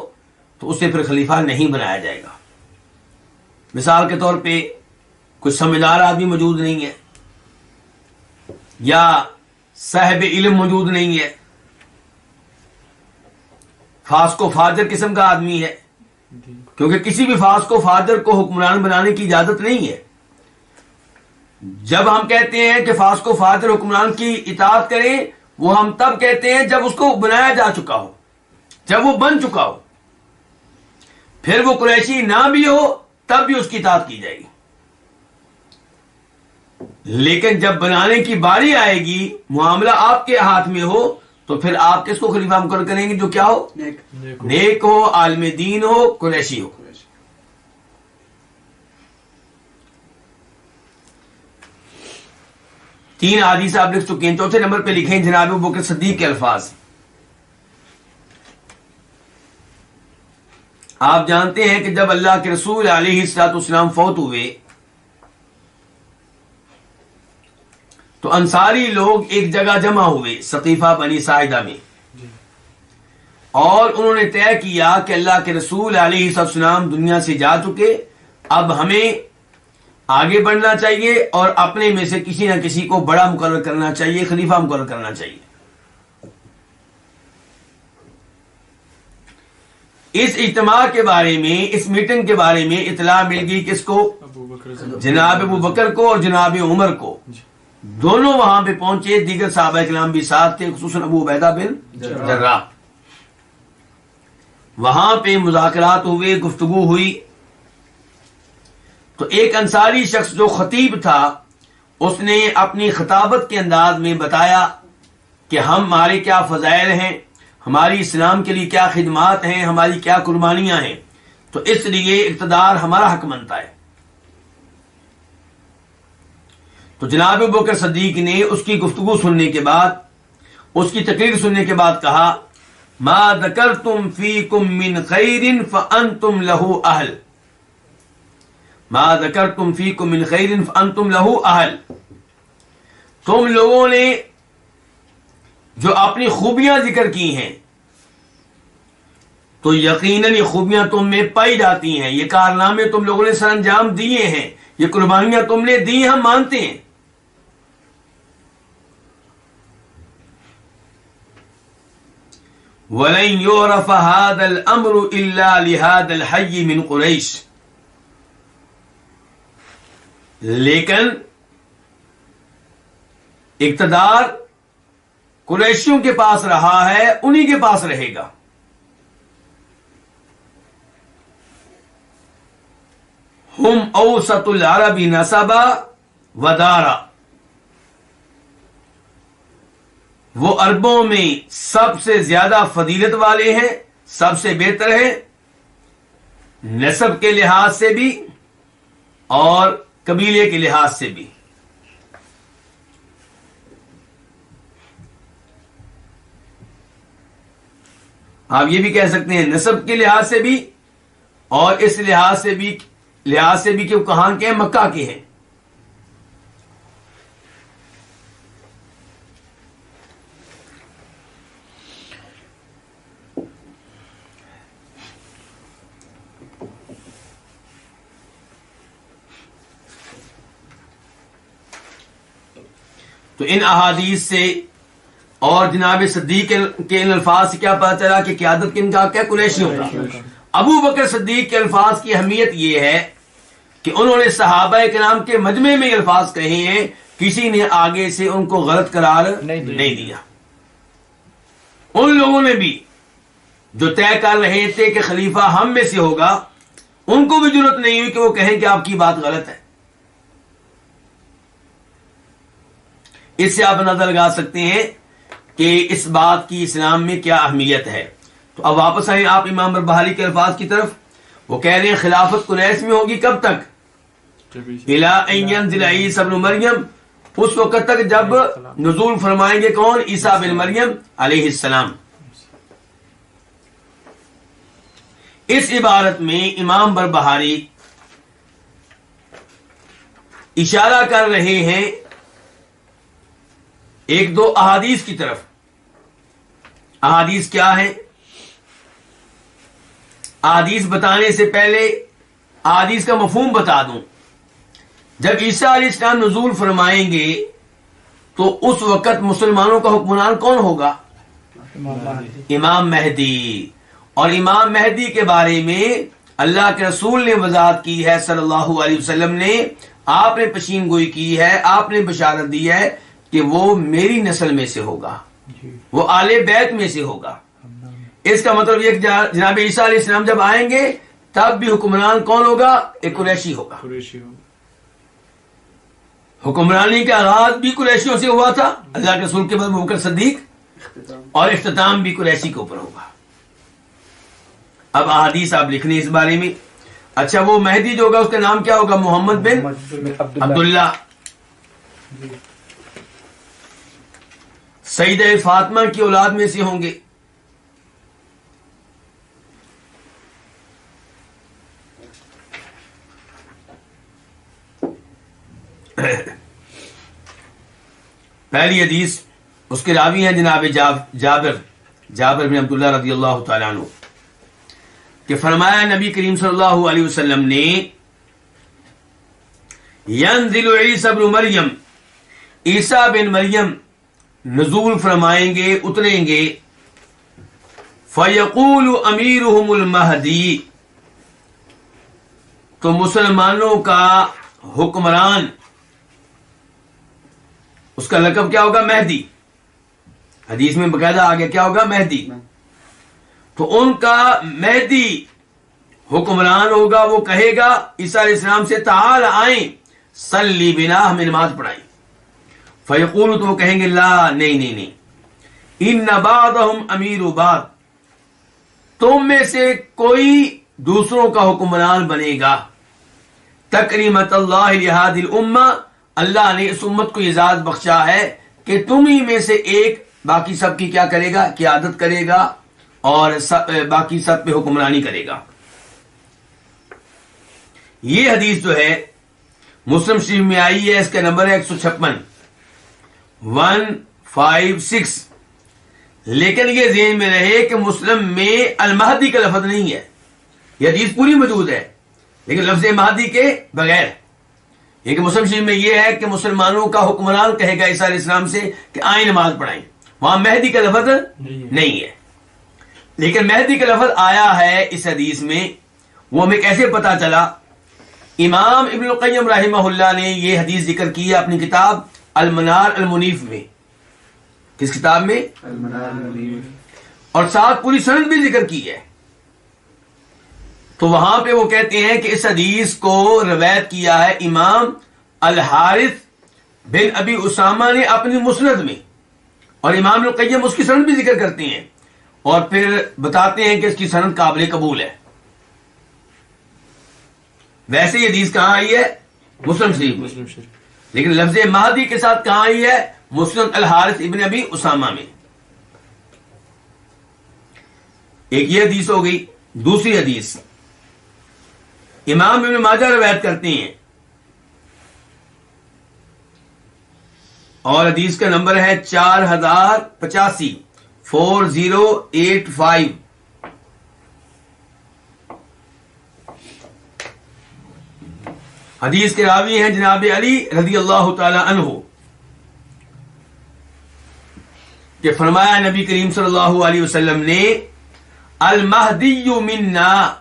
Speaker 2: تو اسے پھر خلیفہ نہیں بنایا جائے گا. مثال کے طور پہ کوئی سمجھدار آدمی موجود نہیں ہے، یا صاحب علم موجود نہیں ہے، فاسق و فاجر قسم کا آدمی ہے، کیونکہ کسی بھی فاسق و فاجر کو حکمران بنانے کی اجازت نہیں ہے. جب ہم کہتے ہیں کہ فاسق و فاجر حکمران کی اطاعت کریں، وہ ہم تب کہتے ہیں جب اس کو بنایا جا چکا ہو، جب وہ بن چکا ہو. پھر وہ قریشی نہ بھی ہو تب بھی اس کی اطاعت کی جائے گی. لیکن جب بنانے کی باری آئے گی، معاملہ آپ کے ہاتھ میں ہو، تو پھر آپ کس کو خلیفہ مقرر کریں گے؟ جو کیا ہو، نیک ہو، عالم دین ہو، قریشی ہو. تین حدیث آپ لکھ چکے ہیں. چوتھے نمبر پہ لکھیں جناب ابوبکر صدیق کے الفاظ. آپ جانتے ہیں کہ جب اللہ کے رسول علیہ الصلوۃ والسلام فوت ہوئے تو انصاری لوگ ایک جگہ جمع ہوئے سقیفہ بنی ساعدہ میں، اور انہوں نے طے کیا کہ اللہ کے رسول علیہ السلام دنیا سے جا چکے، اب ہمیں آگے بڑھنا چاہیے اور اپنے میں سے کسی نہ کسی کو بڑا مقرر کرنا چاہیے، خلیفہ مقرر کرنا چاہیے. اس اجتماع کے بارے میں، اس میٹنگ کے بارے میں اطلاع مل گئی کس کو؟ جناب ابو بکر کو اور جناب عمر کو. دونوں وہاں پہ پہنچے، دیگر صحابہ کرام بھی ساتھ تھے، خصوصاً ابو عبیدہ بن جراح. وہاں پہ مذاکرات ہوئے، گفتگو ہوئی. تو ایک انصاری شخص جو خطیب تھا، اس نے اپنی خطابت کے انداز میں بتایا کہ ہمارے کیا فضائل ہیں، ہماری اسلام کے لیے کیا خدمات ہیں، ہماری کیا قربانیاں ہیں، تو اس لیے اقتدار ہمارا حق بنتا ہے. تو جناب ابوبکر صدیق نے اس کی گفتگو سننے کے بعد، اس کی تقریر سننے کے بعد کہا ما ذکرتم فیکم من خیر فانتم له اہل. ما ذکرتم فیکم من خیر فانتم له اہل. تم لوگوں نے جو اپنی خوبیاں ذکر کی ہیں تو یقیناً یہ خوبیاں تم میں پائی جاتی ہیں، یہ کارنامے تم لوگوں نے سر انجام دیے ہیں، یہ قربانیاں تم نے دی، ہم مانتے ہیں. وَلَن يُعْرَفَ هَذَا الْأَمْرُ إِلَّا لِهَذَا الْحَيِّ مِنْ قُرَيْشٍ. لیکن اقتدار قریشیوں کے پاس رہا ہے، انہی کے پاس رہے گا. ہم اوسط العرب نسبا ودارا. وہ عربوں میں سب سے زیادہ فضیلت والے ہیں، سب سے بہتر ہیں، نسب کے لحاظ سے بھی اور قبیلے کے لحاظ سے بھی. آپ یہ بھی کہہ سکتے ہیں نسب کے لحاظ سے بھی اور اس لحاظ سے بھی کہ وہ کہاں کے ہیں؟ مکہ کے ہیں. تو ان احادیث سے اور جناب صدیق کے ان الفاظ سے کیا پتہ چلا کہ قیادت کن کا کیا؟ قریشیوں کا. ابو بکر صدیق کے الفاظ کی اہمیت یہ ہے کہ انہوں نے صحابہ کرام کے مجمع میں الفاظ کہے ہیں، کسی نے آگے سے ان کو غلط قرار نہیں دیا۔ ان لوگوں نے بھی جو طے کر رہے تھے کہ خلیفہ ہم میں سے ہوگا، ان کو بھی ضرورت نہیں ہوئی کہ وہ کہیں کہ آپ کی بات غلط ہے۔ اس سے آپ اندازہ لگا سکتے ہیں کہ اس بات کی اسلام میں کیا اہمیت ہے۔ تو اب واپس آئیں آپ امام بربہاری کے الفاظ کی طرف۔ وہ کہہ رہے ہیں خلافت قریش میں ہوگی کب تک؟ الی ان ینزل عیسی ابن مریم، اس وقت تک جب نزول فرمائیں گے کون؟ عیسیٰ بن مریم علیہ السلام۔ اس عبارت میں امام بربہاری اشارہ کر رہے ہیں ایک دو احادیث کی طرف۔ احادیث کیا ہے؟ احادیث بتانے سے پہلے احادیث کا مفہوم بتا دوں۔ جب عیسیٰ علیہ السلام نزول فرمائیں گے تو اس وقت مسلمانوں کا حکمران کون ہوگا؟ امام مہدی۔ اور امام مہدی کے بارے میں اللہ کے رسول نے وضاحت کی ہے صلی اللہ علیہ وسلم نے، آپ نے پشین گوئی کی ہے، آپ نے بشارت دی ہے کہ وہ میری نسل میں سے ہوگا، وہ آل بیت میں سے ہوگا۔ اس کا مطلب یہ کہ جناب عیسیٰ علیہ السلام جب آئیں گے تب بھی حکمران کون ہوگا؟ ایک قریشی ہوگا۔ حکمرانی کا آغاز بھی قریشیوں سے ہوا تھا، اللہ کے رسول کے بعد ابوبکر صدیق، اور اختتام بھی قریشی کے اوپر ہوگا۔ اب احادیث آپ لکھ لیں اس بارے میں۔ اچھا، وہ مہدی جو ہوگا اس کا نام کیا ہوگا؟ محمد بن عبداللہ، سیدہ فاطمہ کی اولاد میں سے ہوں گے۔ پہلی حدیث، اس کے راوی ہیں جناب جابر بن عبداللہ رضی اللہ تعالیٰ عنہ، کہ فرمایا نبی کریم صلی اللہ علیہ وسلم نے، ینزل عیسیٰ ابن مریم، عیسیٰ بن مریم نزول فرمائیں گے، اتریں گے، فیقول امیرہم المہدی، تو مسلمانوں کا حکمران، اس کا لقب کیا ہوگا؟ مہدی۔ حدیث میں باقاعدہ آگے کیا ہوگا؟ مہدی۔ تو ان کا مہدی حکمران ہوگا، وہ کہے گا عیسیٰ علیہ السلام سے، تعال آئیں، صلی بنا، ہمیں نماز پڑھائیں۔ فیقول، تو وہ کہیں گے، لا، نہیں، ان بعضہم امیر بعض، تم میں سے کوئی دوسروں کا حکمران بنے گا۔ تکریمت اللہ لہذه الامہ، اللہ نے اس امت کو اعزاز بخشا ہے کہ تم ہی میں سے ایک باقی سب کی کیا کرے گا؟ قیادت کرے گا، اور باقی سب پہ حکمرانی کرے گا۔ یہ حدیث جو ہے مسلم شریف میں آئی ہے، اس کا نمبر ہے 156 لیکن یہ ذہن میں رہے کہ مسلم میں المہدی کا لفظ نہیں ہے۔ یہ حدیث پوری موجود ہے لیکن لفظ مہدی کے بغیر۔ یہ کہ مسلم شریف میں یہ ہے کہ مسلمانوں کا حکمران کہے گا عیسیٰ علیہ السلام سے کہ آئیں نماز پڑھائیں، وہاں مہدی کا لفظ نہیں ہے۔ لیکن مہدی کا لفظ آیا ہے اس حدیث میں، وہ ہمیں کیسے پتا چلا؟ امام ابن القیم رحمہ اللہ نے یہ حدیث ذکر کی ہے اپنی کتاب المنار المنیف میں۔ کس کتاب میں؟ المنار المنیف، اور ساتھ پوری سند بھی ذکر کی ہے۔ تو وہاں پہ وہ کہتے ہیں کہ اس حدیث کو روایت کیا ہے امام الحارث بن ابی اسامہ نے اپنی مسند میں، اور امام القیم اس کی سند بھی ذکر کرتے ہیں اور پھر بتاتے ہیں کہ اس کی سند قابل قبول ہے۔ ویسے یہ حدیث کہاں آئی ہے؟ مسلم شریف، لیکن لفظ مہدی کے ساتھ کہاں آئی ہے؟ مسند الحارث ابن ابی اسامہ میں۔ ایک یہ حدیث ہو گئی۔ دوسری حدیث امام ابن ماجہ روایت کرتے ہیں، اور حدیث کا نمبر ہے 4085 4085۔ حدیث کے راوی ہیں جناب علی رضی اللہ تعالی عنہ، کہ فرمایا نبی کریم صلی اللہ علیہ وسلم نے، المہدی منا،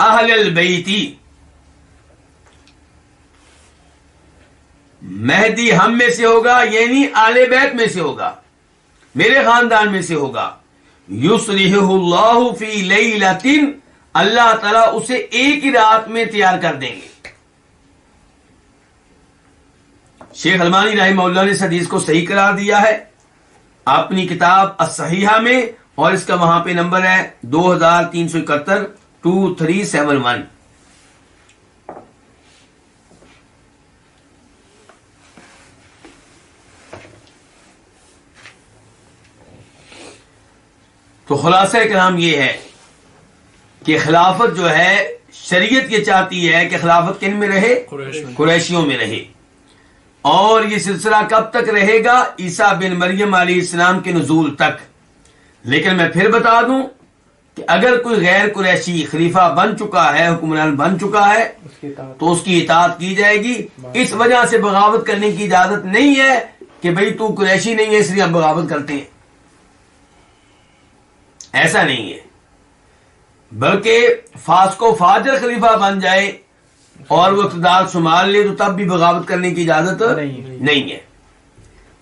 Speaker 2: اہل البیتی، مہدی ہم میں سے ہوگا، یعنی آل بیت میں سے ہوگا، میرے خاندان میں سے ہوگا. یصلحہ اللہ فی لیلۃ، اللہ تعالیٰ اسے ایک ہی رات میں تیار کر دیں گے. شیخ البانی رحمہ اللہ نے اس حدیث کو صحیح قرار دیا ہے اپنی کتاب الصحیحہ میں، اور اس کا وہاں پہ نمبر ہے 2371 2371. تو خلاصہ کلام یہ ہے کہ خلافت جو ہے شریعت یہ چاہتی ہے کہ خلافت کن میں رہے؟ قریشیوں میں رہے. اور یہ سلسلہ کب تک رہے گا؟ عیسیٰ بن مریم علیہ السلام کے نزول تک. لیکن میں پھر بتا دوں کہ اگر کوئی غیر قریشی خلیفہ بن چکا ہے، حکمران بن چکا ہے، تو اس کی اطاعت کی جائے گی. اس وجہ سے بغاوت کرنے کی اجازت نہیں ہے کہ بھئی تو قریشی نہیں ہے اس لیے ہم بغاوت کرتے ہیں، ایسا نہیں ہے. بلکہ فاسق و فاجر خلیفہ بن جائے اور وہ اقتدار سنبھال لے تو تب بھی بغاوت کرنے کی اجازت نہیں ہے.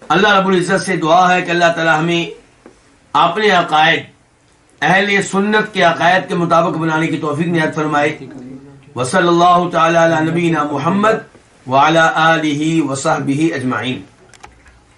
Speaker 2: اللہ رب العزت سے دعا ہے کہ اللہ تعالی ہمیں اپنے عقائد اہل سنت کے عقائد کے مطابق بنانے کی توفیق عنایت فرمائے. وصلی اللہ تعالی علی نبینا محمد وعلی آلہ وصحبہ اجمعین.